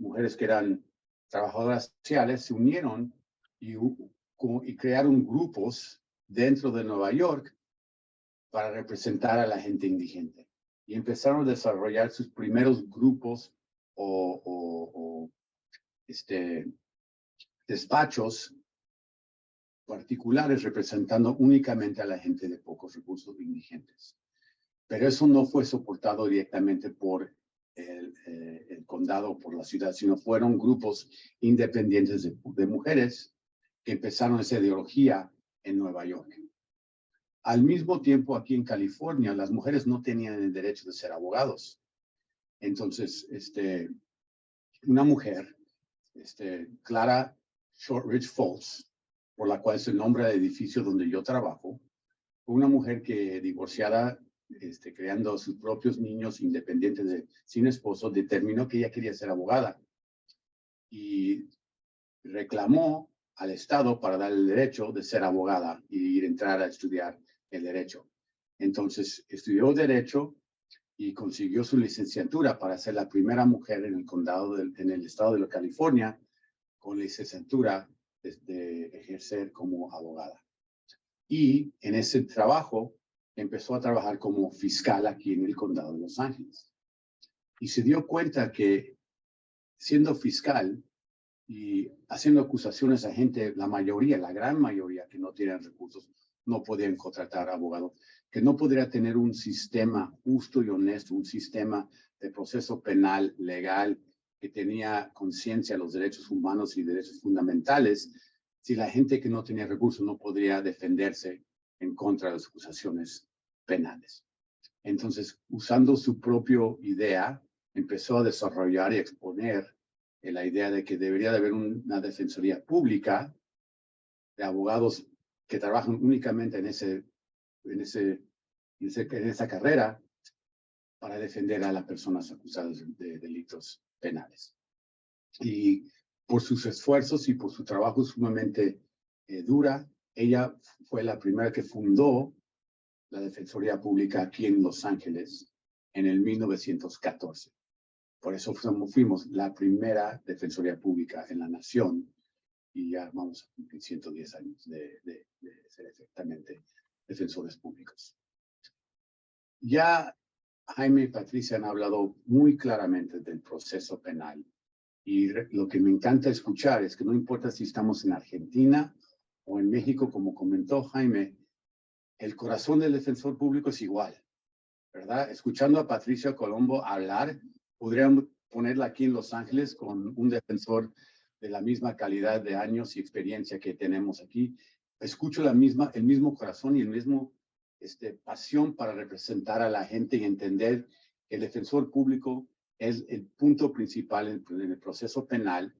mujeres que eran trabajadoras sociales, se unieron y crearon grupos dentro de Nueva York para representar a la gente indigente. Y empezaron a desarrollar sus primeros grupos o despachos particulares representando únicamente a la gente de pocos recursos indigentes. Pero eso no fue soportado directamente por el condado o por la ciudad, sino fueron grupos independientes de mujeres que empezaron esa ideología en Nueva York. Al mismo tiempo, aquí en California, las mujeres no tenían el derecho de ser abogados. Entonces, una mujer, Clara Shortridge Falls, por la cual es el nombre del edificio donde yo trabajo, una mujer que divorciada, creando a sus propios niños independientes sin esposo, determinó que ella quería ser abogada y reclamó al Estado para dar el derecho de ser abogada y entrar a estudiar el derecho. Entonces estudió derecho y consiguió su licenciatura para ser la primera mujer en el condado, en el estado de California, con licenciatura de ejercer como abogada. Y en ese trabajo empezó a trabajar como fiscal aquí en el condado de Los Ángeles. Y se dio cuenta que siendo fiscal y haciendo acusaciones a gente, la gran mayoría que no tienen recursos, no podían contratar abogados, que no podría tener un sistema justo y honesto, un sistema de proceso penal legal que tenía conciencia de los derechos humanos y derechos fundamentales, si la gente que no tenía recursos no podría defenderse en contra de las acusaciones penales. Entonces, usando su propia idea, empezó a desarrollar y exponer la idea de que debería de haber una defensoría pública de abogados que trabajan únicamente en esa carrera para defender a las personas acusadas de delitos penales. Y por sus esfuerzos y por su trabajo sumamente dura, ella fue la primera que fundó la Defensoría Pública aquí en Los Ángeles en el 1914. Por eso fuimos la primera Defensoría Pública en la nación y ya vamos a cumplir 110 años de ser exactamente defensores públicos. Ya Jaime y Patricia han hablado muy claramente del proceso penal y lo que me encanta escuchar es que no importa si estamos en Argentina o en México, como comentó Jaime, el corazón del defensor público es igual, ¿verdad? Escuchando a Patricia Colombo hablar, podríamos ponerla aquí en Los Ángeles con un defensor de la misma calidad de años y experiencia que tenemos aquí. Escucho el mismo corazón y el mismo pasión para representar a la gente y entender que el defensor público es el punto principal en el proceso penal,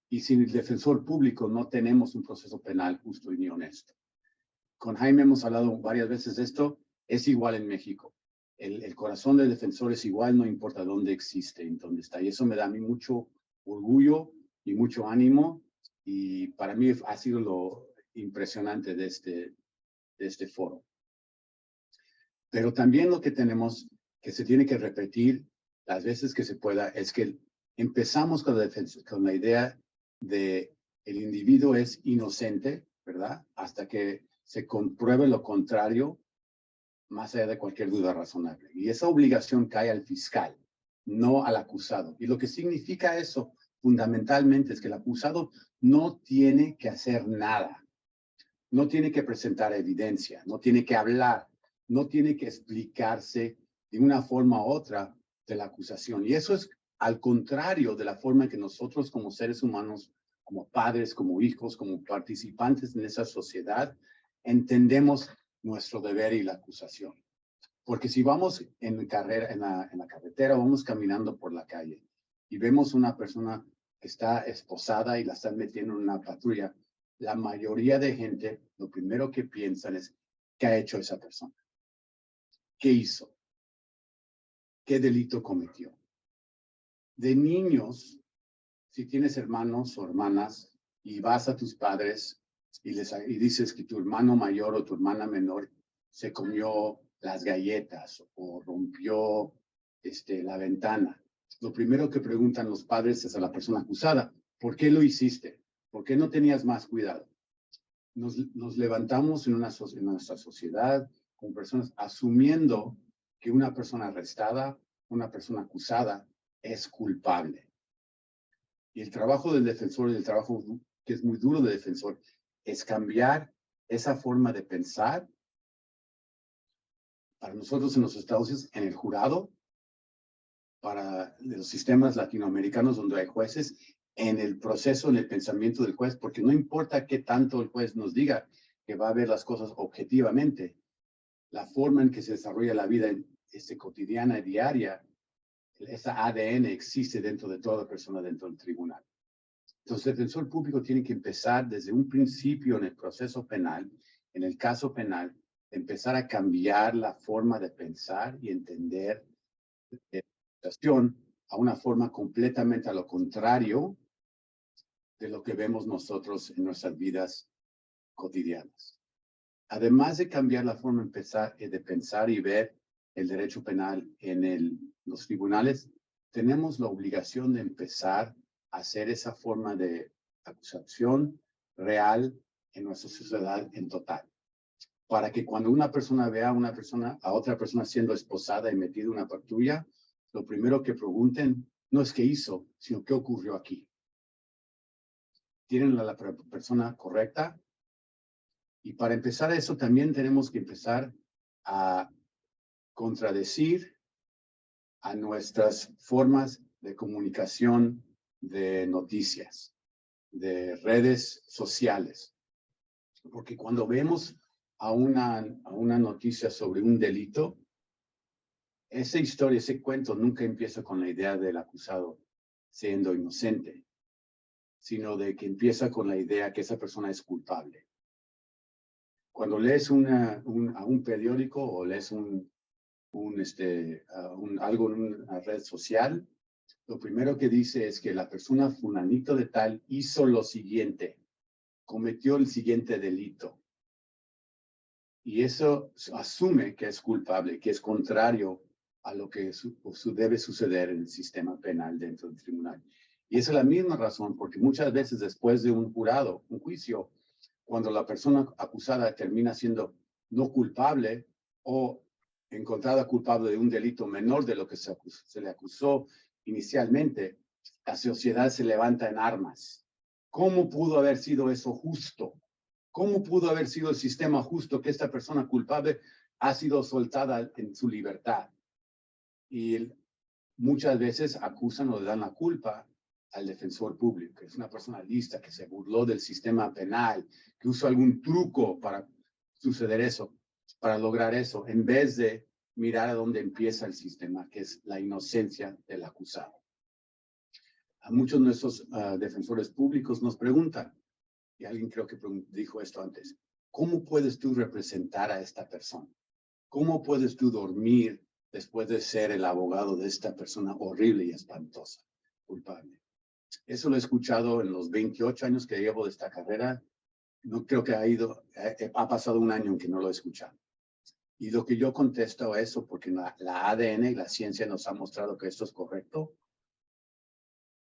y sin el defensor público no tenemos un proceso penal justo y ni honesto. Con Jaime hemos hablado varias veces de esto, es igual en México. El corazón del defensor es igual, no importa dónde existe, en dónde está. Y eso me da a mí mucho orgullo y mucho ánimo, y para mí ha sido lo impresionante de este foro. Pero también lo que tenemos, que se tiene que repetir las veces que se pueda, es que empezamos con la idea de el individuo es inocente, ¿verdad? Hasta que se compruebe lo contrario, más allá de cualquier duda razonable. Y esa obligación cae al fiscal, no al acusado. Y lo que significa eso, fundamentalmente, es que el acusado no tiene que hacer nada. No tiene que presentar evidencia, no tiene que hablar, no tiene que explicarse de una forma u otra de la acusación. Y eso es al contrario de la forma en que nosotros como seres humanos, como padres, como hijos, como participantes en esa sociedad, entendemos nuestro deber y la acusación. Porque si vamos en la carretera, vamos caminando por la calle y vemos una persona que está esposada y la están metiendo en una patrulla, la mayoría de gente, lo primero que piensan es, ¿qué ha hecho esa persona? ¿Qué hizo? ¿Qué delito cometió? De niños, si tienes hermanos o hermanas y vas a tus padres y dices que tu hermano mayor o tu hermana menor se comió las galletas o rompió la ventana, lo primero que preguntan los padres es a la persona acusada, ¿por qué lo hiciste? ¿Por qué no tenías más cuidado? Nos levantamos en nuestra sociedad con personas asumiendo que una persona arrestada, una persona acusada, es culpable. Y el trabajo del defensor, y el trabajo que es muy duro del defensor, es cambiar esa forma de pensar. Para nosotros en los Estados Unidos, en el jurado, para los sistemas latinoamericanos donde hay jueces, en el proceso, en el pensamiento del juez, porque no importa qué tanto el juez nos diga que va a ver las cosas objetivamente, la forma en que se desarrolla la vida cotidiana y diaria, esa ADN existe dentro de toda persona dentro del tribunal. Entonces, el defensor público tiene que empezar desde un principio en el proceso penal, en el caso penal, empezar a cambiar la forma de pensar y entender la situación a una forma completamente a lo contrario de lo que vemos nosotros en nuestras vidas cotidianas. Además de cambiar la forma de pensar y ver el derecho penal en los tribunales, tenemos la obligación de empezar a hacer esa forma de acusación real en nuestra sociedad en total. Para que cuando una persona vea a otra persona siendo esposada y metida en una patrulla, lo primero que pregunten no es qué hizo, sino qué ocurrió aquí. ¿Tienen a la persona correcta? Y para empezar eso también tenemos que empezar a contradecir a nuestras formas de comunicación de noticias, de redes sociales. Porque cuando vemos a una noticia sobre un delito, esa historia, ese cuento nunca empieza con la idea del acusado siendo inocente, sino de que empieza con la idea que esa persona es culpable. Cuando lees a un periódico o lees algo en una red social, lo primero que dice es que la persona fulanito de tal hizo lo siguiente, cometió el siguiente delito. Y eso asume que es culpable, que es contrario a lo que debe suceder en el sistema penal dentro del tribunal. Y esa es la misma razón, porque muchas veces después de un juicio, cuando la persona acusada termina siendo no culpable o encontrada culpable de un delito menor de lo que se le acusó inicialmente, la sociedad se levanta en armas. ¿Cómo pudo haber sido eso justo? ¿Cómo pudo haber sido el sistema justo que esta persona culpable ha sido soltada en su libertad? Y muchas veces acusan o le dan la culpa al defensor público, que es una persona lista, que se burló del sistema penal, que usó algún truco para suceder eso, para lograr eso, en vez de mirar a dónde empieza el sistema, que es la inocencia del acusado. A muchos de nuestros defensores públicos nos preguntan, y alguien creo que dijo esto antes, ¿cómo puedes tú representar a esta persona? ¿Cómo puedes tú dormir después de ser el abogado de esta persona horrible y espantosa, culpable? Eso lo he escuchado en los 28 años que llevo de esta carrera. No creo que ha pasado un año en que no lo he escuchado. Y lo que yo contesto a eso, porque la ADN y la ciencia nos ha mostrado que esto es correcto,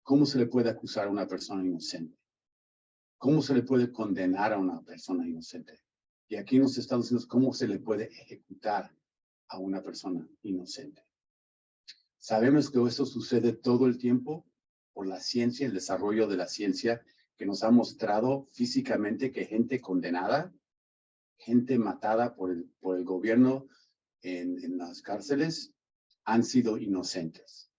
¿cómo se le puede acusar a una persona inocente? ¿Cómo se le puede condenar a una persona inocente? Y aquí en los Estados Unidos, ¿cómo se le puede ejecutar a una persona inocente? Sabemos que esto sucede todo el tiempo por la ciencia, el desarrollo de la ciencia, que nos ha mostrado físicamente que gente condenada, gente matada por el gobierno en las cárceles, han sido inocentes.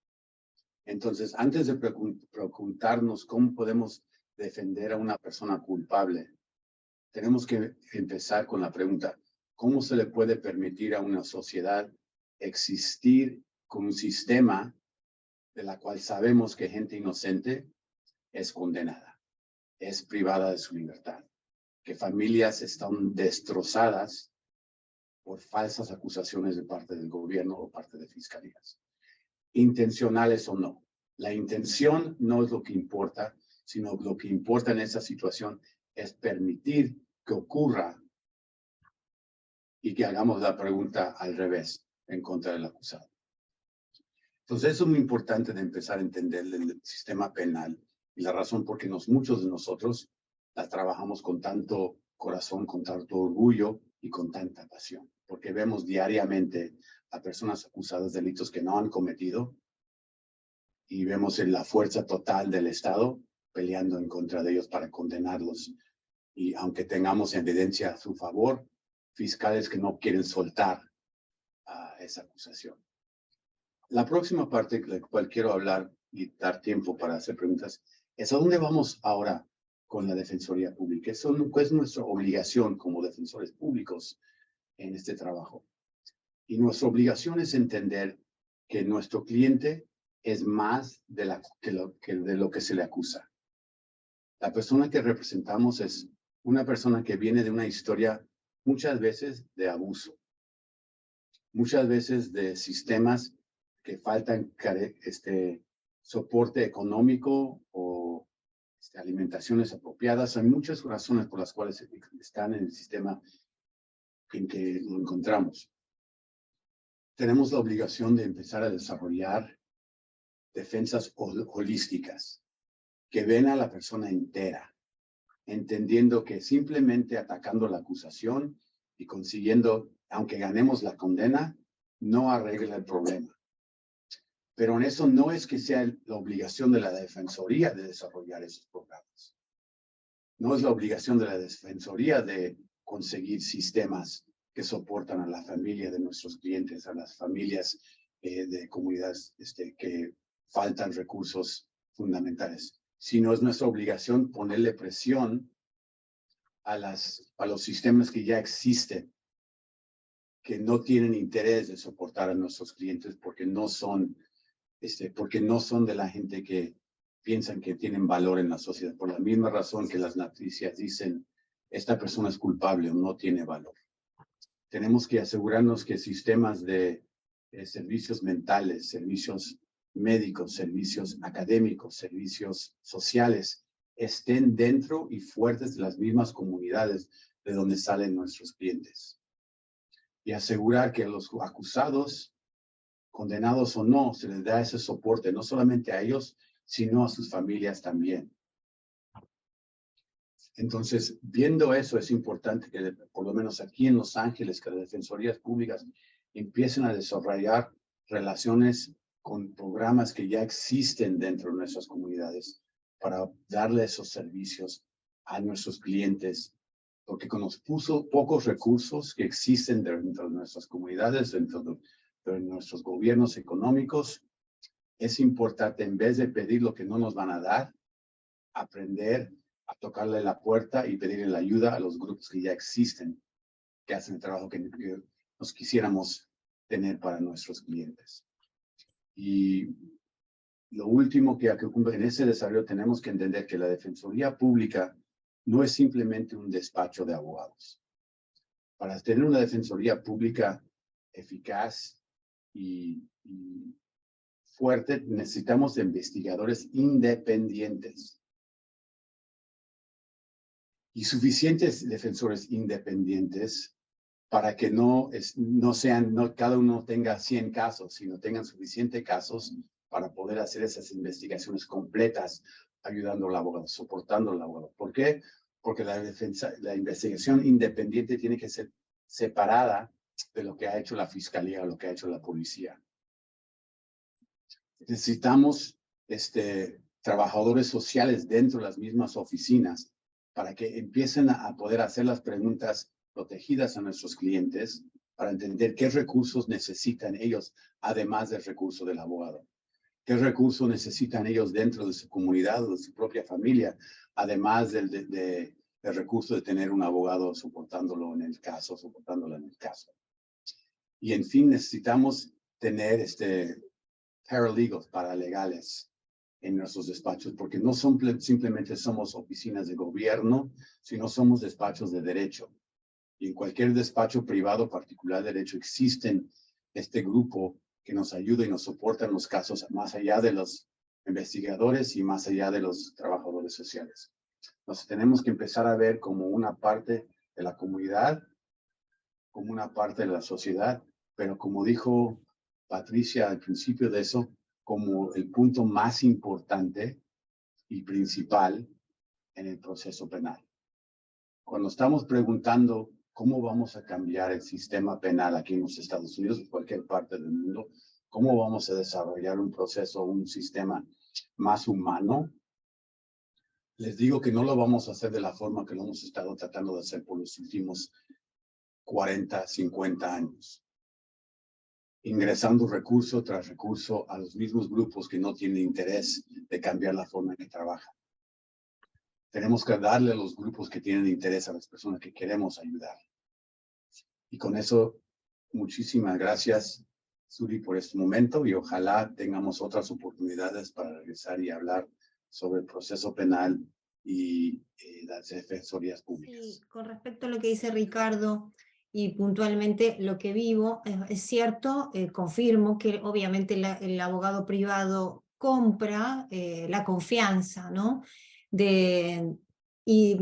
Entonces, antes de preguntarnos cómo podemos defender a una persona culpable, tenemos que empezar con la pregunta, ¿cómo se le puede permitir a una sociedad existir con un sistema de la cual sabemos que gente inocente es condenada, es privada de su libertad, que familias están destrozadas por falsas acusaciones de parte del gobierno o parte de fiscalías, intencionales o no? La intención no es lo que importa, sino lo que importa en esa situación es permitir que ocurra y que hagamos la pregunta al revés, en contra del acusado. Entonces, eso es muy importante de empezar a entender el sistema penal y la razón por qué muchos de nosotros la trabajamos con tanto corazón, con tanto orgullo y con tanta pasión, porque vemos diariamente a personas acusadas de delitos que no han cometido y vemos en la fuerza total del Estado peleando en contra de ellos para condenarlos. Y aunque tengamos evidencia a su favor, fiscales que no quieren soltar esa acusación. La próxima parte de la cual quiero hablar y dar tiempo para hacer preguntas es a dónde vamos ahora con la Defensoría Pública. ¿Cuál es nuestra obligación como defensores públicos en este trabajo? Y nuestra obligación es entender que nuestro cliente es más de lo que se le acusa. La persona que representamos es una persona que viene de una historia muchas veces de abuso, muchas veces de sistemas que faltan soporte económico o alimentaciones apropiadas. Hay muchas razones por las cuales están en el sistema en que lo encontramos. Tenemos la obligación de empezar a desarrollar defensas holísticas que ven a la persona entera, entendiendo que simplemente atacando la acusación y consiguiendo, aunque ganemos la condena, no arregla el problema. Pero en eso no es que sea la obligación de la Defensoría de desarrollar esos programas. No es la obligación de la Defensoría de conseguir sistemas que soportan a la familia de nuestros clientes, a las familias de comunidades que faltan recursos fundamentales, sino es nuestra obligación ponerle presión a los sistemas que ya existen, que no tienen interés de soportar a nuestros clientes porque no son de la gente que piensan que tienen valor en la sociedad, por la misma razón que las noticias dicen, esta persona es culpable o no tiene valor. Tenemos que asegurarnos que sistemas de servicios mentales, servicios médicos, servicios académicos, servicios sociales, estén dentro y fuertes de las mismas comunidades de donde salen nuestros clientes. Y asegurar que a los acusados, condenados o no, se les da ese soporte, no solamente a ellos, sino a sus familias también. Entonces, viendo eso, es importante que, por lo menos aquí en Los Ángeles, que las defensorías públicas empiecen a desarrollar relaciones con programas que ya existen dentro de nuestras comunidades para darle esos servicios a nuestros clientes, porque con los pocos recursos que existen dentro de nuestras comunidades, dentro de nuestros gobiernos económicos, es importante, en vez de pedir lo que no nos van a dar, aprender a tocarle la puerta y pedirle la ayuda a los grupos que ya existen, que hacen el trabajo que nos quisiéramos tener para nuestros clientes. Y lo último que en ese desarrollo tenemos que entender que la Defensoría Pública no es simplemente un despacho de abogados. Para tener una Defensoría Pública eficaz y fuerte, necesitamos de investigadores independientes y suficientes defensores independientes para que no cada uno tenga 100 casos, sino tengan suficientes casos para poder hacer esas investigaciones completas, ayudando al abogado, soportando al abogado. ¿Por qué? Porque la investigación independiente tiene que ser separada de lo que ha hecho la fiscalía o lo que ha hecho la policía. Necesitamos trabajadores sociales dentro de las mismas oficinas para que empiecen a poder hacer las preguntas protegidas a nuestros clientes para entender qué recursos necesitan ellos, además del recurso del abogado. ¿Qué recursos necesitan ellos dentro de su comunidad o de su propia familia, además del recurso de tener un abogado soportándola en el caso? Y en fin, necesitamos tener paralegals, paralegales en nuestros despachos, porque no simplemente somos oficinas de gobierno, sino somos despachos de derecho. Y en cualquier despacho privado particular de derecho existen este grupo que nos ayuda y nos soporta en los casos, más allá de los investigadores y más allá de los trabajadores sociales. Nos tenemos que empezar a ver como una parte de la comunidad, como una parte de la sociedad, pero como dijo Patricia al principio de eso, como el punto más importante y principal en el proceso penal. Cuando estamos preguntando cómo vamos a cambiar el sistema penal aquí en los Estados Unidos, en cualquier parte del mundo, cómo vamos a desarrollar un proceso, un sistema más humano, les digo que no lo vamos a hacer de la forma que lo hemos estado tratando de hacer por los últimos 40, 50 años. Ingresando recurso tras recurso a los mismos grupos que no tienen interés de cambiar la forma en que trabajan. Tenemos que darle a los grupos que tienen interés a las personas que queremos ayudar. Y con eso, muchísimas gracias, Suri, por este momento y ojalá tengamos otras oportunidades para regresar y hablar sobre el proceso penal y las defensorías públicas. Sí, con respecto a lo que dice Ricardo y puntualmente lo que vivo, es cierto, confirmo que obviamente el abogado privado compra la confianza, ¿no? Y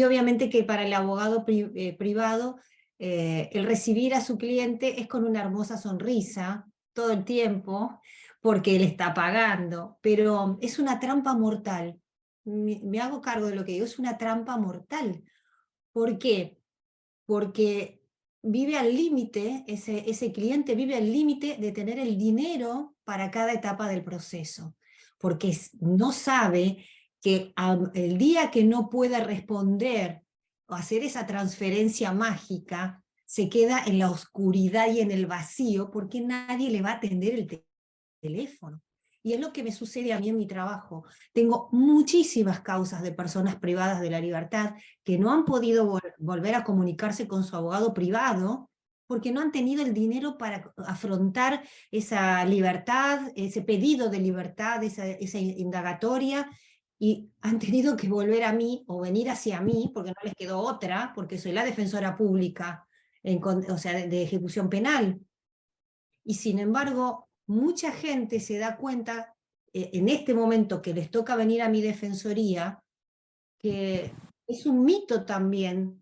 obviamente que para el abogado privado el recibir a su cliente es con una hermosa sonrisa todo el tiempo porque él está pagando, pero es una trampa mortal. Me hago cargo de lo que digo, es una trampa mortal. ¿Por qué? Porque vive al límite, ese cliente vive al límite de tener el dinero para cada etapa del proceso, porque no sabe que el día que no pueda responder o hacer esa transferencia mágica, se queda en la oscuridad y en el vacío, porque nadie le va a atender el teléfono. Y es lo que me sucede a mí en mi trabajo. Tengo muchísimas causas de personas privadas de la libertad que no han podido volver a comunicarse con su abogado privado porque no han tenido el dinero para afrontar esa libertad, ese pedido de libertad, esa indagatoria, y han tenido que volver a mí o venir hacia mí, porque no les quedó otra, porque soy la defensora pública, o sea, de ejecución penal. Y sin embargo, mucha gente se da cuenta en este momento que les toca venir a mi defensoría, que es un mito también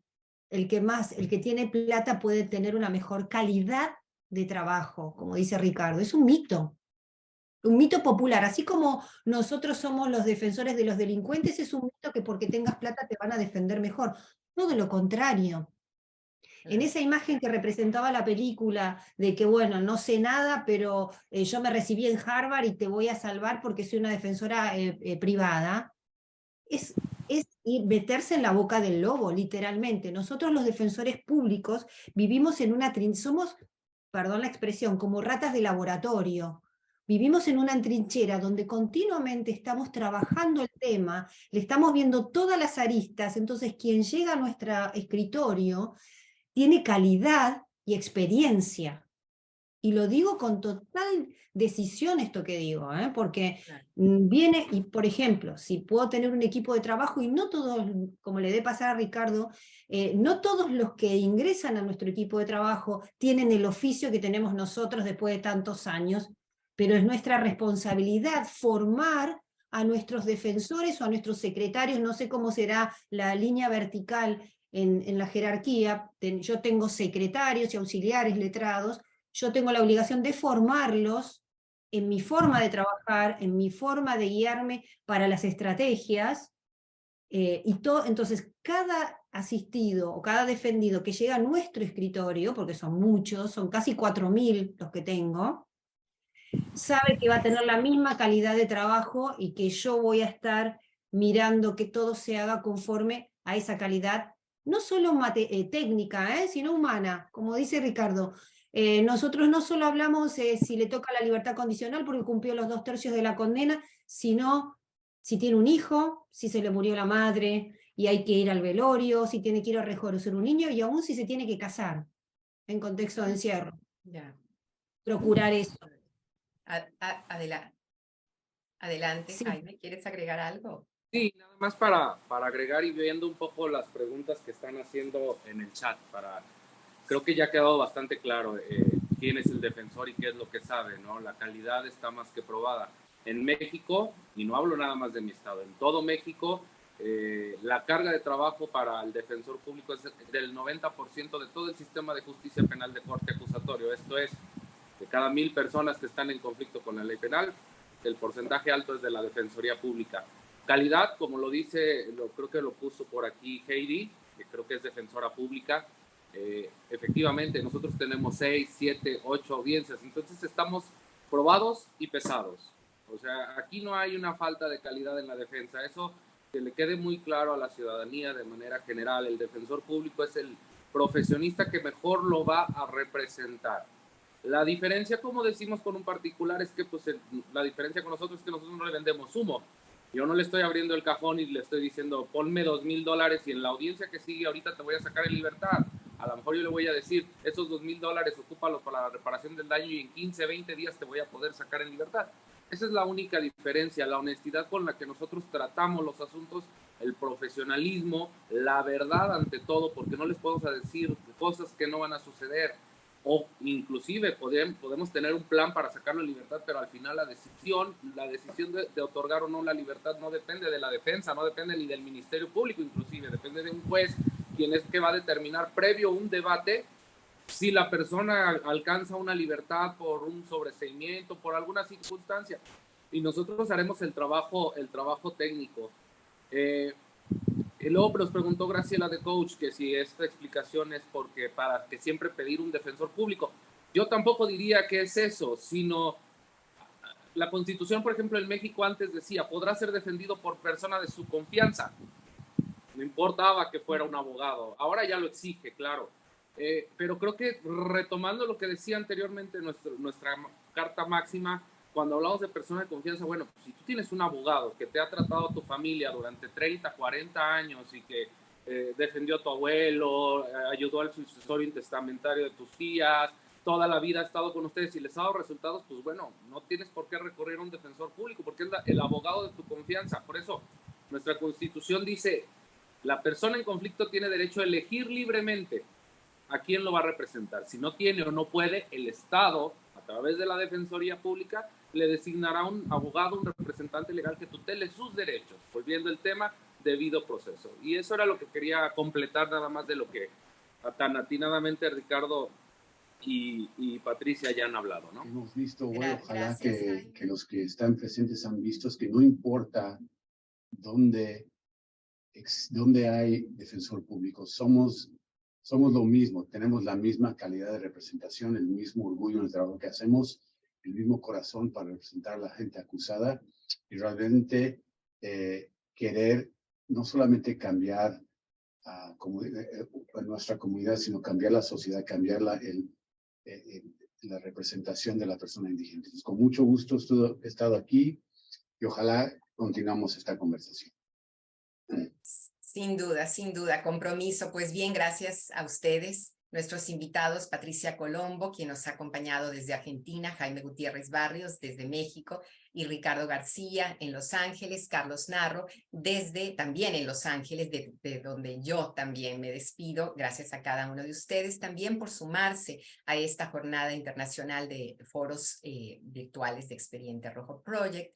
el que tiene plata puede tener una mejor calidad de trabajo, como dice Ricardo. Es un mito popular. Así como nosotros somos los defensores de los delincuentes, es un mito que porque tengas plata te van a defender mejor. Todo lo contrario. En esa imagen que representaba la película de que, bueno, no sé nada, pero yo me recibí en Harvard y te voy a salvar porque soy una defensora privada, es meterse en la boca del lobo, literalmente. Nosotros los defensores públicos vivimos en somos, perdón la expresión, como ratas de laboratorio. Vivimos en una trinchera donde continuamente estamos trabajando el tema, le estamos viendo todas las aristas, entonces quien llega a nuestro escritorio tiene calidad y experiencia. Y lo digo con total decisión esto que digo, porque viene, y por ejemplo, si puedo tener un equipo de trabajo, y no todos, como le debe pasar a Ricardo, no todos los que ingresan a nuestro equipo de trabajo tienen el oficio que tenemos nosotros después de tantos años, pero es nuestra responsabilidad formar a nuestros defensores o a nuestros secretarios, no sé cómo será la línea vertical en la jerarquía. Yo tengo secretarios y auxiliares letrados, yo tengo la obligación de formarlos en mi forma de trabajar, en mi forma de guiarme para las estrategias, entonces cada asistido o cada defendido que llega a nuestro escritorio, porque son muchos, son casi 4.000 los que tengo, sabe que va a tener la misma calidad de trabajo y que yo voy a estar mirando que todo se haga conforme a esa calidad, no solo técnica, sino humana, como dice Ricardo. Nosotros no solo hablamos si le toca la libertad condicional porque cumplió los 2/3 de la condena, sino si tiene un hijo, si se le murió la madre y hay que ir al velorio, si tiene que ir a reconocer un niño y aún si se tiene que casar en contexto de encierro. Ya. Procurar eso. Adelante, Sí. Jaime, ¿quieres agregar algo? Sí, nada más para agregar y viendo un poco las preguntas que están haciendo en el chat. Creo que ya ha quedado bastante claro quién es el defensor y qué es lo que sabe, ¿no? La calidad está más que probada. En México, y no hablo nada más de mi estado, en todo México, la carga de trabajo para el defensor público es del 90% de todo el sistema de justicia penal de corte acusatorio. Esto es, de cada 1000 personas que están en conflicto con la ley penal, el porcentaje alto es de la defensoría pública. Calidad, como lo dice, creo que lo puso por aquí Heidi, que creo que es defensora pública. Efectivamente, nosotros tenemos 6, 7, 8 audiencias, entonces estamos probados y pesados. O sea, aquí no hay una falta de calidad en la defensa. Eso que le quede muy claro a la ciudadanía de manera general. El defensor público es el profesionista que mejor lo va a representar. La diferencia, como decimos con un particular, es que pues la diferencia con nosotros es que nosotros no le vendemos humo. Yo no le estoy abriendo el cajón y le estoy diciendo, ponme $2,000 y en la audiencia que sigue ahorita te voy a sacar en libertad. A lo mejor yo le voy a decir, esos $2,000 ocúpalos para la reparación del daño y en 15, 20 días te voy a poder sacar en libertad. Esa es la única diferencia, la honestidad con la que nosotros tratamos los asuntos, el profesionalismo, la verdad ante todo, porque no les podemos decir cosas que no van a suceder. O inclusive podemos tener un plan para sacarlo en libertad, pero al final la decisión de otorgar o no la libertad no depende de la defensa, no depende ni del Ministerio Público, inclusive depende de un juez, quien es que va a determinar previo a un debate si la persona alcanza una libertad por un sobreseimiento, por alguna circunstancia. Y nosotros haremos el trabajo técnico. Y luego nos preguntó Graciela de Coach que si esta explicación es porque para que siempre pedir un defensor público. Yo tampoco diría que es eso, sino la Constitución, por ejemplo, en México antes decía, podrá ser defendido por persona de su confianza. No importaba que fuera un abogado. Ahora ya lo exige, claro. Pero creo que retomando lo que decía anteriormente nuestra carta máxima, cuando hablamos de persona de confianza, bueno, pues si tú tienes un abogado que te ha tratado a tu familia durante 30, 40 años y que defendió a tu abuelo, ayudó al sucesorio intestamentario de tus tías, toda la vida ha estado con ustedes y les ha dado resultados, pues bueno, no tienes por qué recurrir a un defensor público porque es el abogado de tu confianza. Por eso nuestra Constitución dice, la persona en conflicto tiene derecho a elegir libremente a quién lo va a representar. Si no tiene o no puede, el Estado, a través de la Defensoría Pública, le designará un abogado, un representante legal que tutele sus derechos, volviendo el tema debido proceso. Y eso era lo que quería completar nada más de lo que tan atinadamente Ricardo y Patricia ya han hablado, ¿no? Hemos visto, bueno, ojalá Gracias, que los que están presentes han visto que no importa dónde hay defensor público, somos lo mismo, tenemos la misma calidad de representación, el mismo orgullo en el trabajo que hacemos, el mismo corazón para representar a la gente acusada y realmente querer no solamente cambiar a nuestra comunidad, sino cambiar la sociedad, cambiar la representación de la persona indigente. Entonces, con mucho gusto he estado aquí y ojalá continuamos esta conversación. Sin duda, compromiso. Pues bien, gracias a ustedes, nuestros invitados, Patricia Colombo, quien nos ha acompañado desde Argentina, Jaime Gutiérrez Barrios desde México y Ricardo García en Los Ángeles, Carlos Narro también en Los Ángeles, de donde yo también me despido. Gracias a cada uno de ustedes también por sumarse a esta jornada internacional de foros virtuales de Expediente Rojo Project.